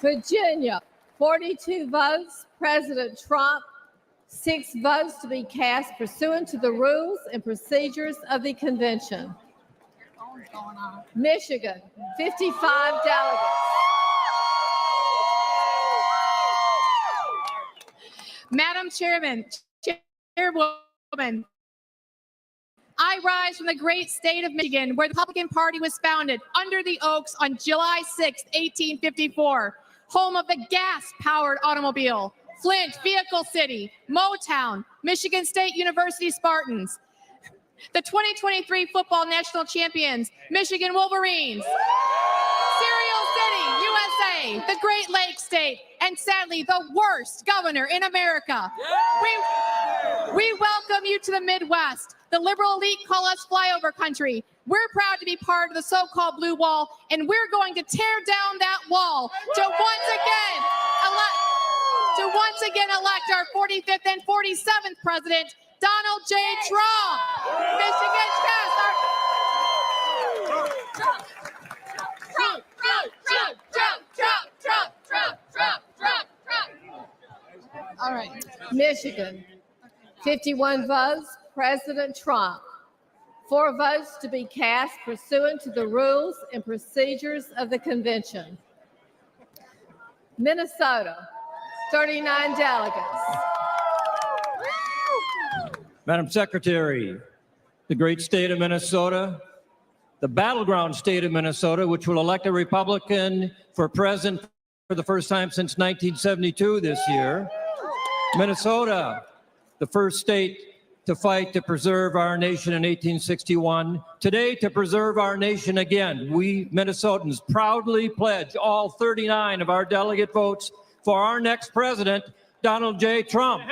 S10: Virginia, 42 votes, President Trump, 6 votes to be cast pursuant to the rules and procedures of the convention. Michigan, 55 delegates.
S2: Madam Chairwoman, I rise from the great state of Michigan, where the Republican Party was founded under the Oaks on July 6, 1854, home of the gas-powered automobile, Flint Vehicle City, Motown, Michigan State University Spartans, the 2023 football national champions, Michigan Wolverines, Cereal City, USA, the Great Lakes State, and sadly, the worst governor in America. We welcome you to the Midwest. The liberal elite call us flyover country. We're proud to be part of the so-called blue wall, and we're going to tear down that wall to once again elect our 45th and 47th president, Donald J. Trump. Michigan, Trump.
S10: All right. Michigan, 51 votes, President Trump. 4 votes to be cast pursuant to the rules and procedures of the convention. Minnesota, 39 delegates.
S14: Madam Secretary, the great state of Minnesota, the battleground state of Minnesota, which will elect a Republican for president for the first time since 1972 this year. Minnesota, the first state to fight to preserve our nation in 1861. Today, to preserve our nation again, we Minnesotans proudly pledge all 39 of our delegate votes for our next president, Donald J. Trump. Hey!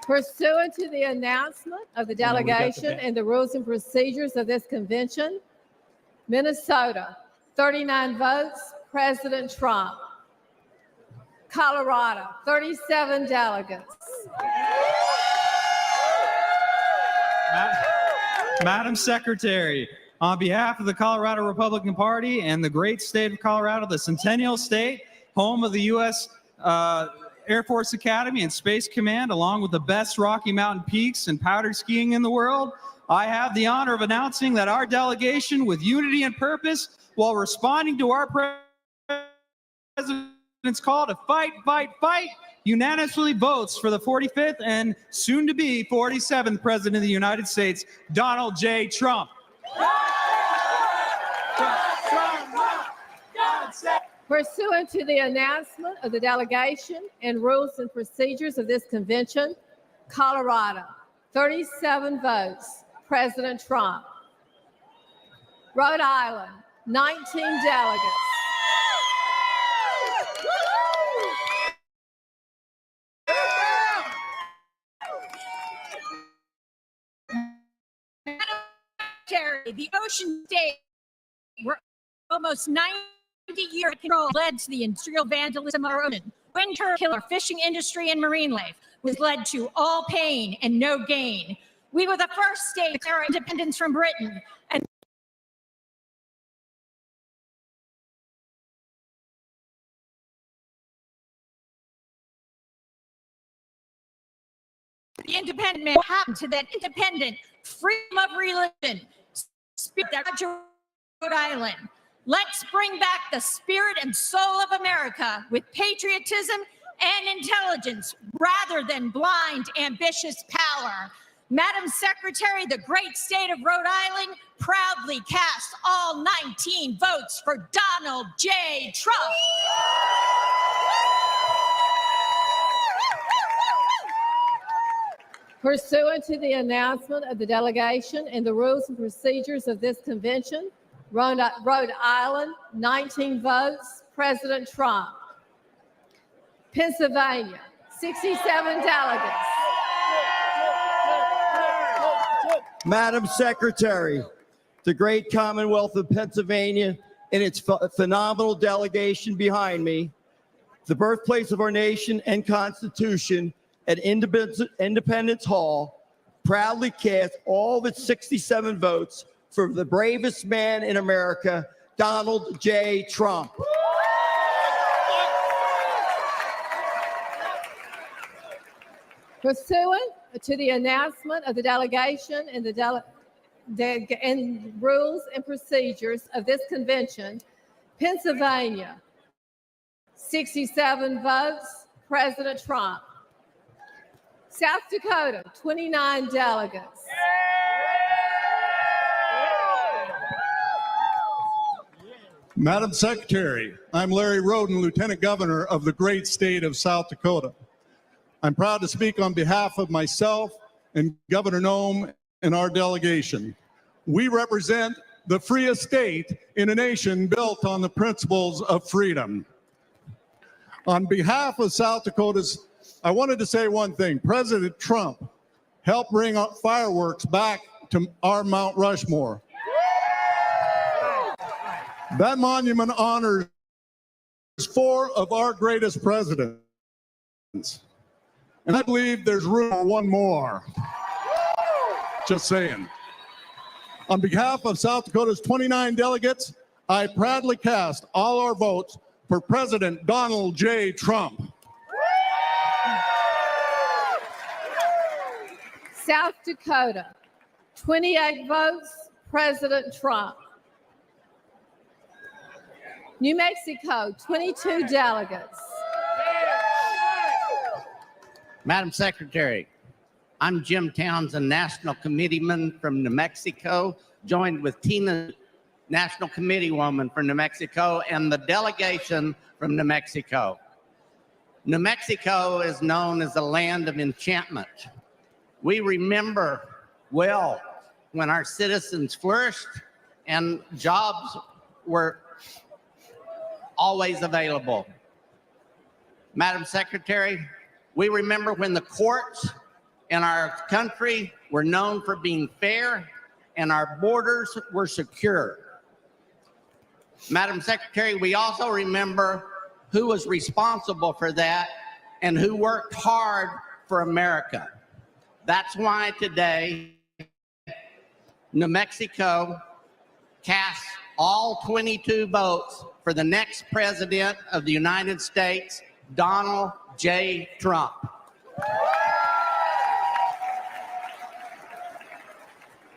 S10: Pursuant to the announcement of the delegation and the rules and procedures of this convention, Minnesota, 39 votes, President Trump. Colorado, 37 delegates.
S6: Madam Secretary, on behalf of the Colorado Republican Party and the great state of Colorado, the Centennial State, home of the U.S. Air Force Academy and Space Command, along with the best Rocky Mountain peaks and powder skiing in the world, I have the honor of announcing that our delegation, with unity and purpose, while responding to our president's call to fight, fight, fight, unanimously votes for the 45th and soon-to-be 47th President of the United States, Donald J. Trump.
S10: Pursuant to the announcement of the delegation and rules and procedures of this convention, Colorado, 37 votes, President Trump. Rhode Island, 19 delegates.
S2: The ocean state, where almost 90 years of control led to the industrial vandalism of our ocean. Winter killer fishing industry and marine life was led to all pain and no gain. We were the first state to declare our independence from Britain, and the independent man happened to that independent freedom of religion spirit that Rhode Island. Let's bring back the spirit and soul of America with patriotism and intelligence rather than blind, ambitious power. Madam Secretary, the great state of Rhode Island proudly cast all 19 votes for Donald J. Trump.
S10: Pursuant to the announcement of the delegation and the rules and procedures of this convention, Rhode Island, 19 votes, President Trump. Pennsylvania, 67 delegates.
S9: Madam Secretary, the great Commonwealth of Pennsylvania and its phenomenal delegation behind me, the birthplace of our nation and Constitution at Independence Hall, proudly cast all of its 67 votes for the bravest man in America, Donald J. Trump.
S10: Pursuant to the announcement of the delegation and and rules and procedures of this convention, Pennsylvania, 67 votes, President Trump. South Dakota, 29 delegates.
S13: Madam Secretary, I'm Larry Roden, Lieutenant Governor of the great state of South Dakota. I'm proud to speak on behalf of myself and Governor Nome and our delegation. We represent the freest state in a nation built on the principles of freedom. On behalf of South Dakotans, I wanted to say one thing. President Trump helped bring fireworks back to our Mount Rushmore. That monument honors 4 of our greatest presidents. And I believe there's room for one more. Just saying. On behalf of South Dakota's 29 delegates, I proudly cast all our votes for President Donald J. Trump.
S10: South Dakota, 28 votes, President Trump. New Mexico, 22 delegates.
S16: Madam Secretary, I'm Jim Townsend, National Committeeman from New Mexico, joined with Tina, National Committeewoman from New Mexico, and the delegation from New Mexico. New Mexico is known as the land of enchantment. We remember well when our citizens flourished and jobs were always available. Madam Secretary, we remember when the courts in our country were known for being fair and our borders were secure. Madam Secretary, we also remember who was responsible for that and who worked hard for America. That's why today, New Mexico casts all 22 votes for the next president of the United States, Donald J. Trump.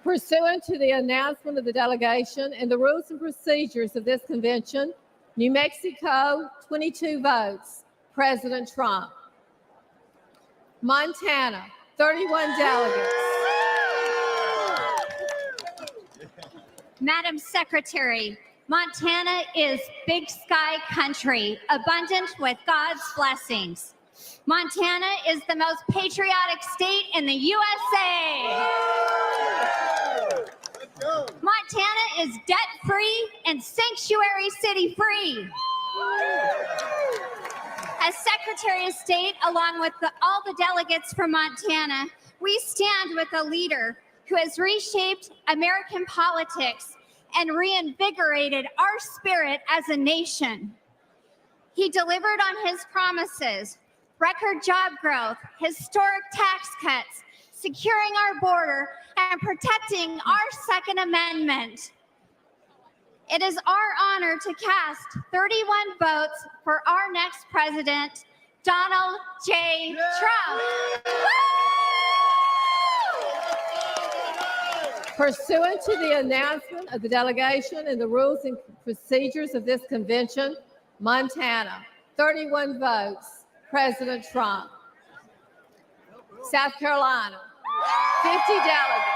S10: Pursuant to the announcement of the delegation and the rules and procedures of this convention, New Mexico, 22 votes, President Trump. Montana, 31 delegates.
S18: Madam Secretary, Montana is big sky country, abundant with God's blessings. Montana is the most patriotic state in the USA. Montana is debt-free and sanctuary city-free. As Secretary of State, along with all the delegates from Montana, we stand with a leader who has reshaped American politics and reinvigorated our spirit as a nation. He delivered on his promises, record job growth, historic tax cuts, securing our border, and protecting our Second Amendment. It is our honor to cast 31 votes for our next president, Donald J. Trump.
S10: Pursuant to the announcement of the delegation and the rules and procedures of this convention, Montana, 31 votes, President Trump. South Carolina, 50 delegates.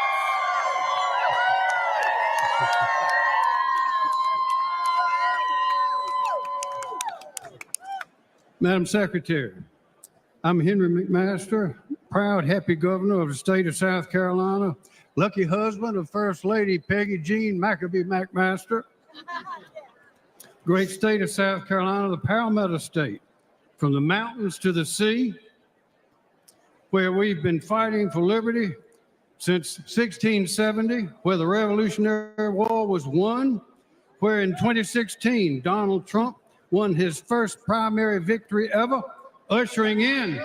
S25: Madam Secretary, I'm Henry McMaster, proud, happy governor of the state of South Carolina, lucky husband of First Lady Peggy Jean Maccabee McMaster. Great state of South Carolina, the Palmetto State. From the mountains to the sea, where we've been fighting for liberty since 1670, where the Revolutionary War was won, where in 2016, Donald Trump won his first primary victory ever, ushering in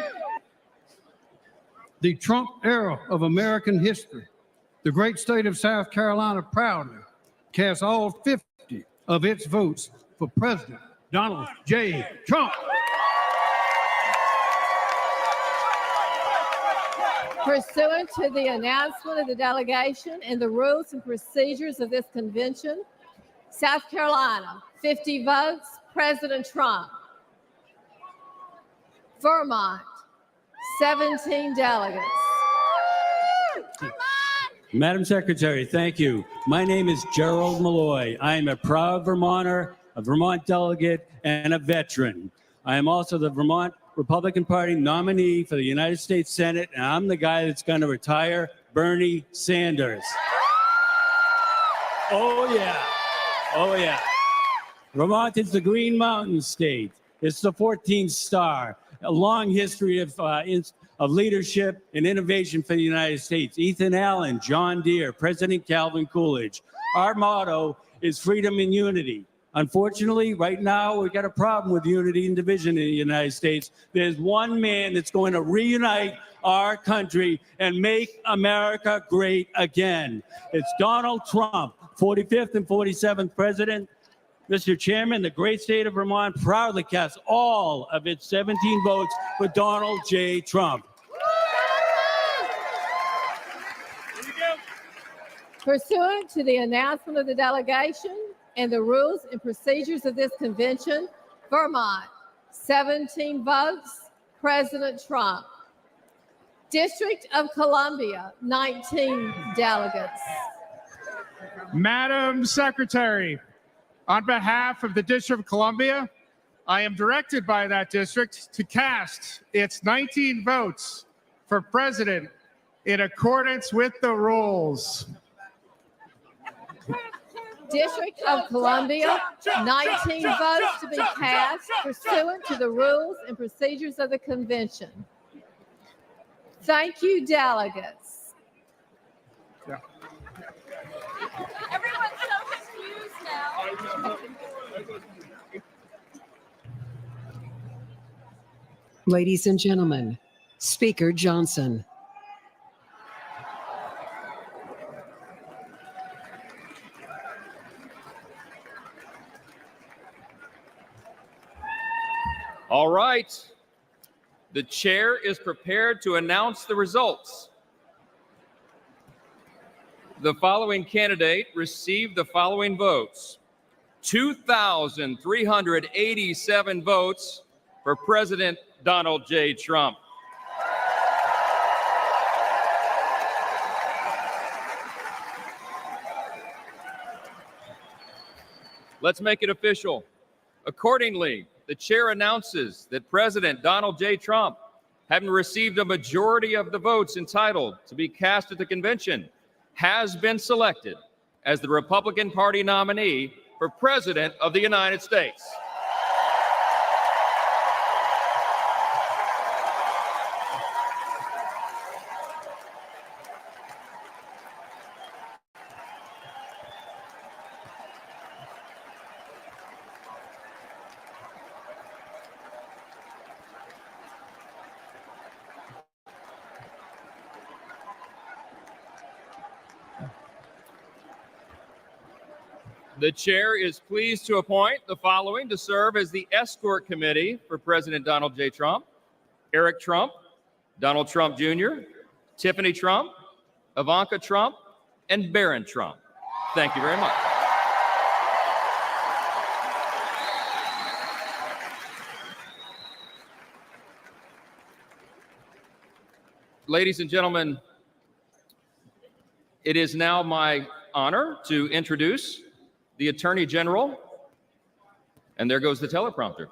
S25: the Trump era of American history. The great state of South Carolina proudly cast all 50 of its votes for President Donald J. Trump.
S10: Pursuant to the announcement of the delegation and the rules and procedures of this convention, South Carolina, 50 votes, President Trump. Vermont, 17 delegates.
S1: Madam Secretary, thank you. My name is Gerald Malloy. I am a proud Vermonter, a Vermont delegate, and a veteran. I am also the Vermont Republican Party nominee for the United States Senate, and I'm the guy that's going to retire Bernie Sanders. Oh, yeah. Oh, yeah. Vermont is the Green Mountain State. It's the 14th star. A long history of leadership and innovation for the United States. Ethan Allen, John Deere, President Calvin Coolidge. Our motto is freedom and unity. Unfortunately, right now, we've got a problem with unity and division in the United States. There's one man that's going to reunite our country and make America great again. It's Donald Trump, 45th and 47th president. Mr. Chairman, the great state of Vermont proudly casts all of its 17 votes for Donald J. Trump.
S10: Pursuant to the announcement of the delegation and the rules and procedures of this convention, Vermont, 17 votes, President Trump. District of Columbia, 19 delegates.
S22: Madam Secretary, on behalf of the District of Columbia, I am directed by that district to cast its 19 votes for president in accordance with the rules.
S10: District of Columbia, 19 votes to be cast pursuant to the rules and procedures of the convention. Thank you, delegates.
S22: Yeah.
S2: Everyone's so confused now.
S15: Ladies and gentlemen, Speaker Johnson.
S20: All right. The chair is prepared to announce the results. The following candidate received the following votes: 2,387 votes for President Donald J. Trump. Let's make it official. Accordingly, the chair announces that President Donald J. Trump, having received a majority of the votes entitled to be cast at the convention, has been selected as the Republican Party nominee for President of the United States. The chair is pleased to appoint the following to serve as the escort committee for President Donald J. Trump: Eric Trump, Donald Trump Jr., Tiffany Trump, Ivanka Trump, and Barron Trump. Thank you very much. Ladies and gentlemen, it is now my honor to introduce the Attorney General, and there goes the teleprompter.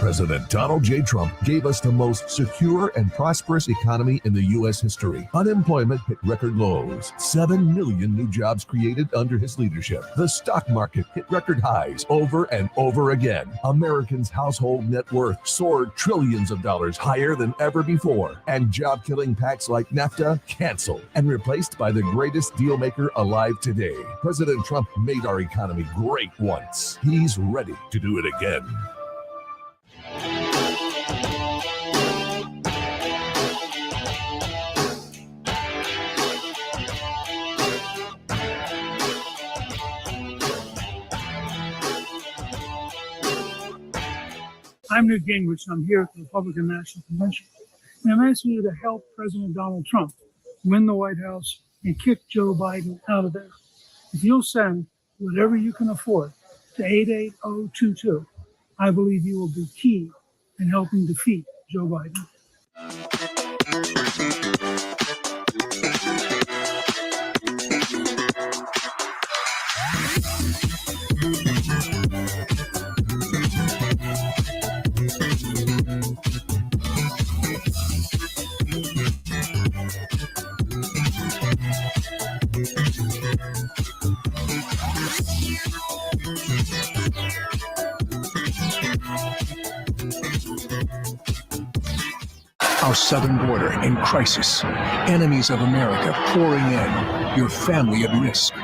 S3: President Donald J. Trump gave us the most secure and prosperous economy in the U.S. history. Unemployment hit record lows. 7 million new jobs created under his leadership. The stock market hit record highs over and over again. Americans' household net worth soared trillions of dollars higher than ever before. And job-killing pacts like NAFTA canceled and replaced by the greatest deal maker alive today. President Trump made our economy great once. He's ready to do it again.
S4: I'm Newt Gingrich, and I'm here at the Republican National Convention. And I'm asking you to help President Donald Trump win the White House and kick Joe Biden out of there. If you'll send whatever you can afford to 88022, I believe you will be key in helping defeat Joe Biden.
S17: Our southern border in crisis. Enemies of America pouring in. Your family at risk.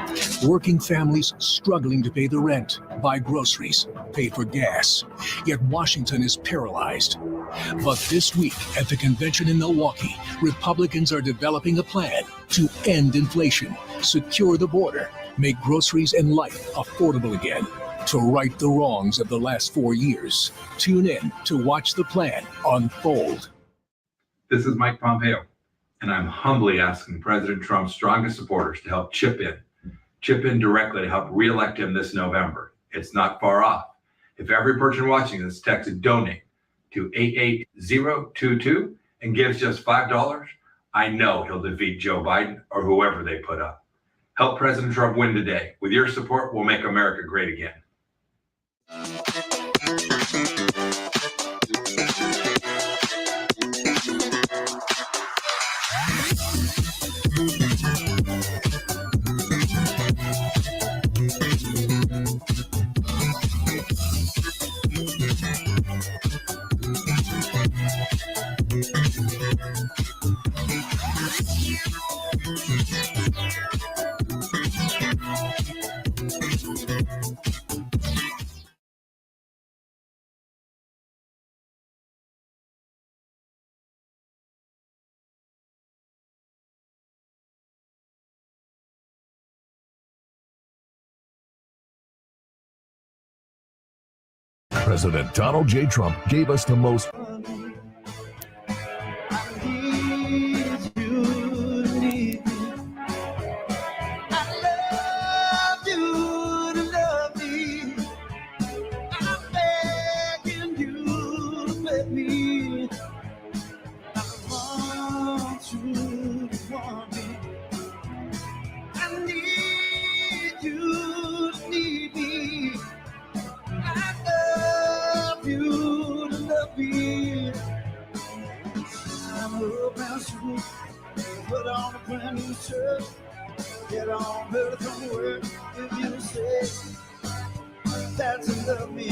S17: Working families struggling to pay the rent, buy groceries, pay for gas. Yet Washington is paralyzed. But this week at the convention in Milwaukee, Republicans are developing a plan to end inflation, secure the border, make groceries and life affordable again, to right the wrongs of the last 4 years. Tune in to watch the plan unfold.
S23: This is Mike Pompeo, and I'm humbly asking President Trump's strongest supporters to help chip in directly to help reelect him this November. It's not far off. If every person watching this texts donate to 88022 and gives just $5, I know he'll defeat Joe Biden or whoever they put up. Help President Trump win today. With your support, we'll make America great again.
S3: President Donald J. Trump gave us the most
S24: Put on a brand new shirt, get on better from work if you say that you love me.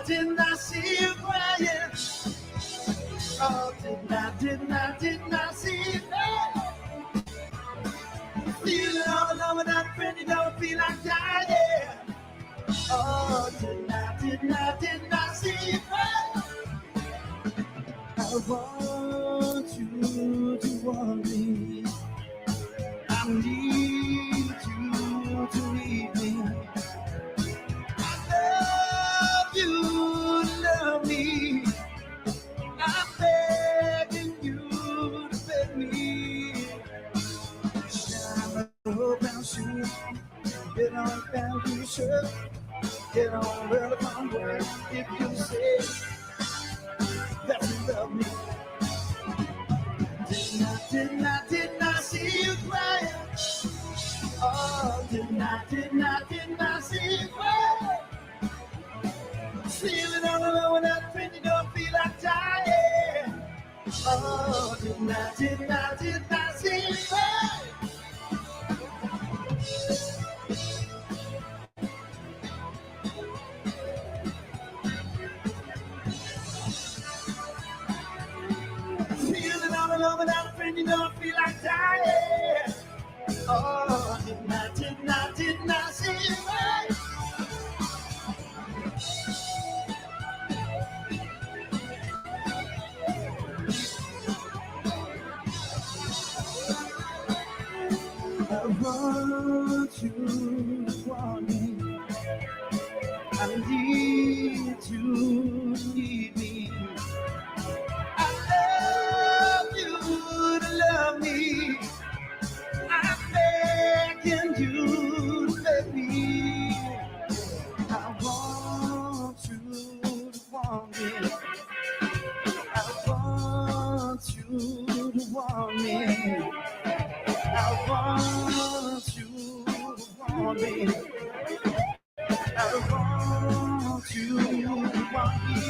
S24: Didn't I see you crying? Oh, didn't I see you crying? Feeling all alone without a friend, you don't feel like dying. Oh, didn't I see you crying? I want you to want me. I need you to need me. I love you to love me. I'm begging you to beg me. Shine a brown shoe, get on a brown shirt, get on early from work if you say that you love me. Didn't I see you crying? Oh, didn't I see you crying? not see right. Feeling all alone without a friend, you don't feel like dying. Oh, did not see right. I want you to want me. I need you to need me. I love you to love me. I'm begging you to let me. I want you to want me. I want you to want me. I want you to want me. I want you to want me.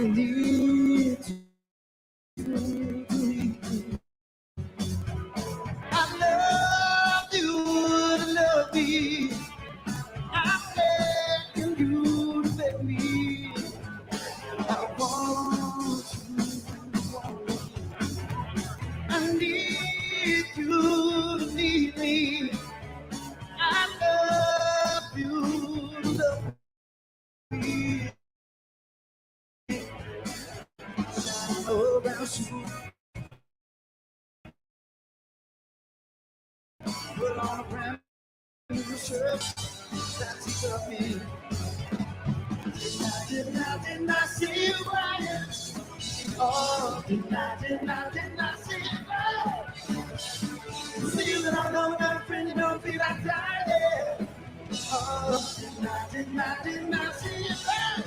S24: need you. I love you to love me. I'm begging you to beg me. I want you. I need you to need me. I love you to love me. Oh, about you. Put on a brand new shirt that you got me. Did I see you crying? Oh, did I see you crying? See that I know that a friend, you don't feel like dying. Oh, did I see you crying?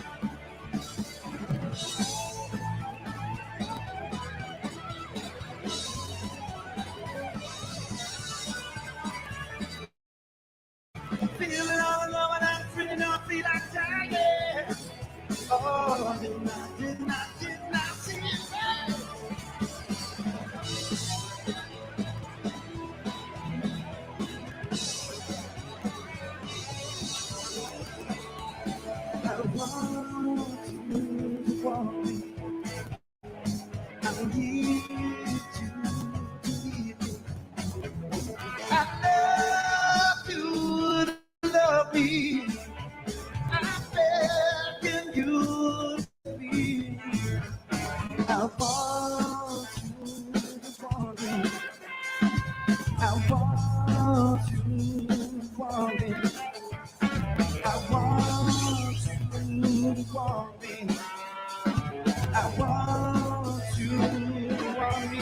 S24: Feeling all alone and I'm feeling don't feel like dying. Oh, did not see it right. I want you to want me. I need you to need me. I love you to love me. I'm begging you to be. I want you to want me. I want you to want me. I want you to want me. I want you to want me.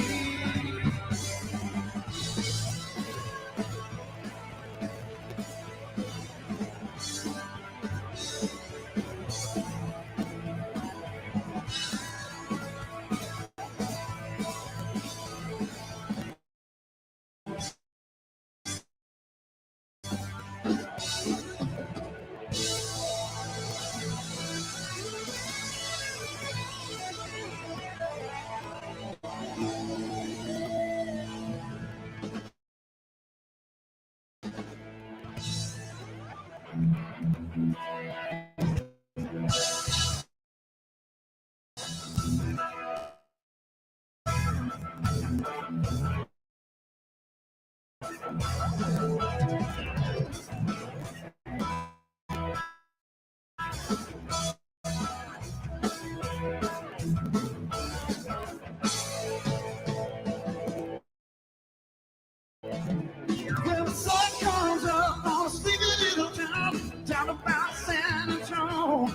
S24: When the sun comes up on a sleepy little town down about San Antonio,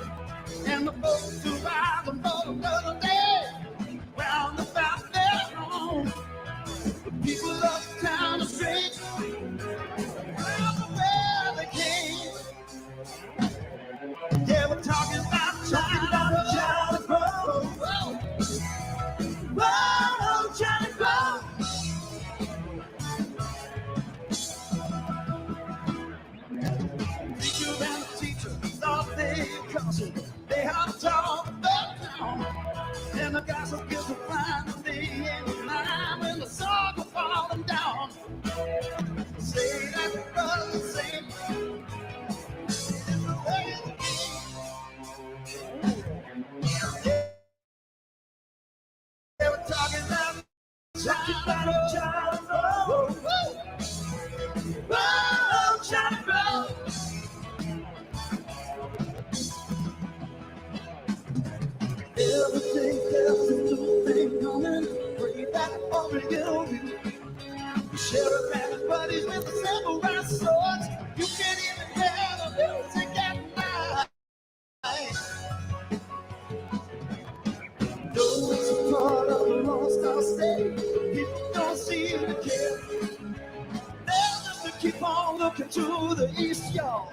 S24: and the folks who ride the boat another day round about their home, the people of the town are straight around where they came. They were talking about China Grove. Whoa, China Grove. Teacher and the teacher thought they'd caution. They had to talk about town. And the guys will get to find that they ain't lying when the sun was falling down. Say that the brothers say they were talking about China Grove. Whoa, China Grove. Everything else is a thing coming. Bring back Oregon. The sheriff and his buddies with the samurai swords. You can't even hear the music at night. Though it's a part of the Lone Star State, people don't seem to care. They'll just keep on looking to the east, y'all.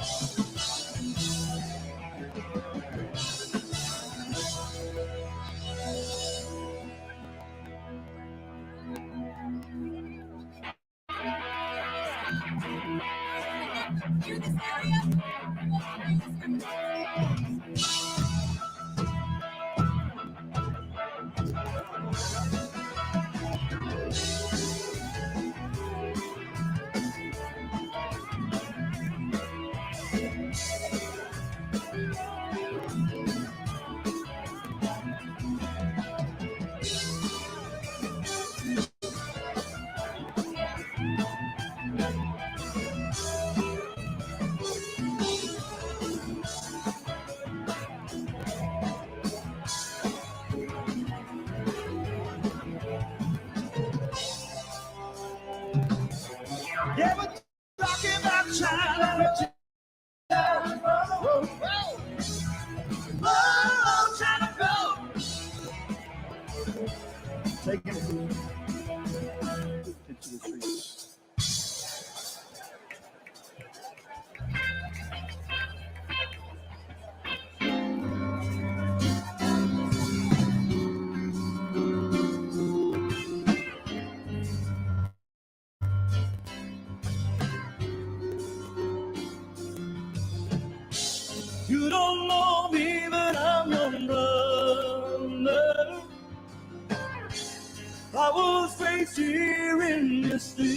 S24: You don't know me, but I'm your brother. I was raised here in this city.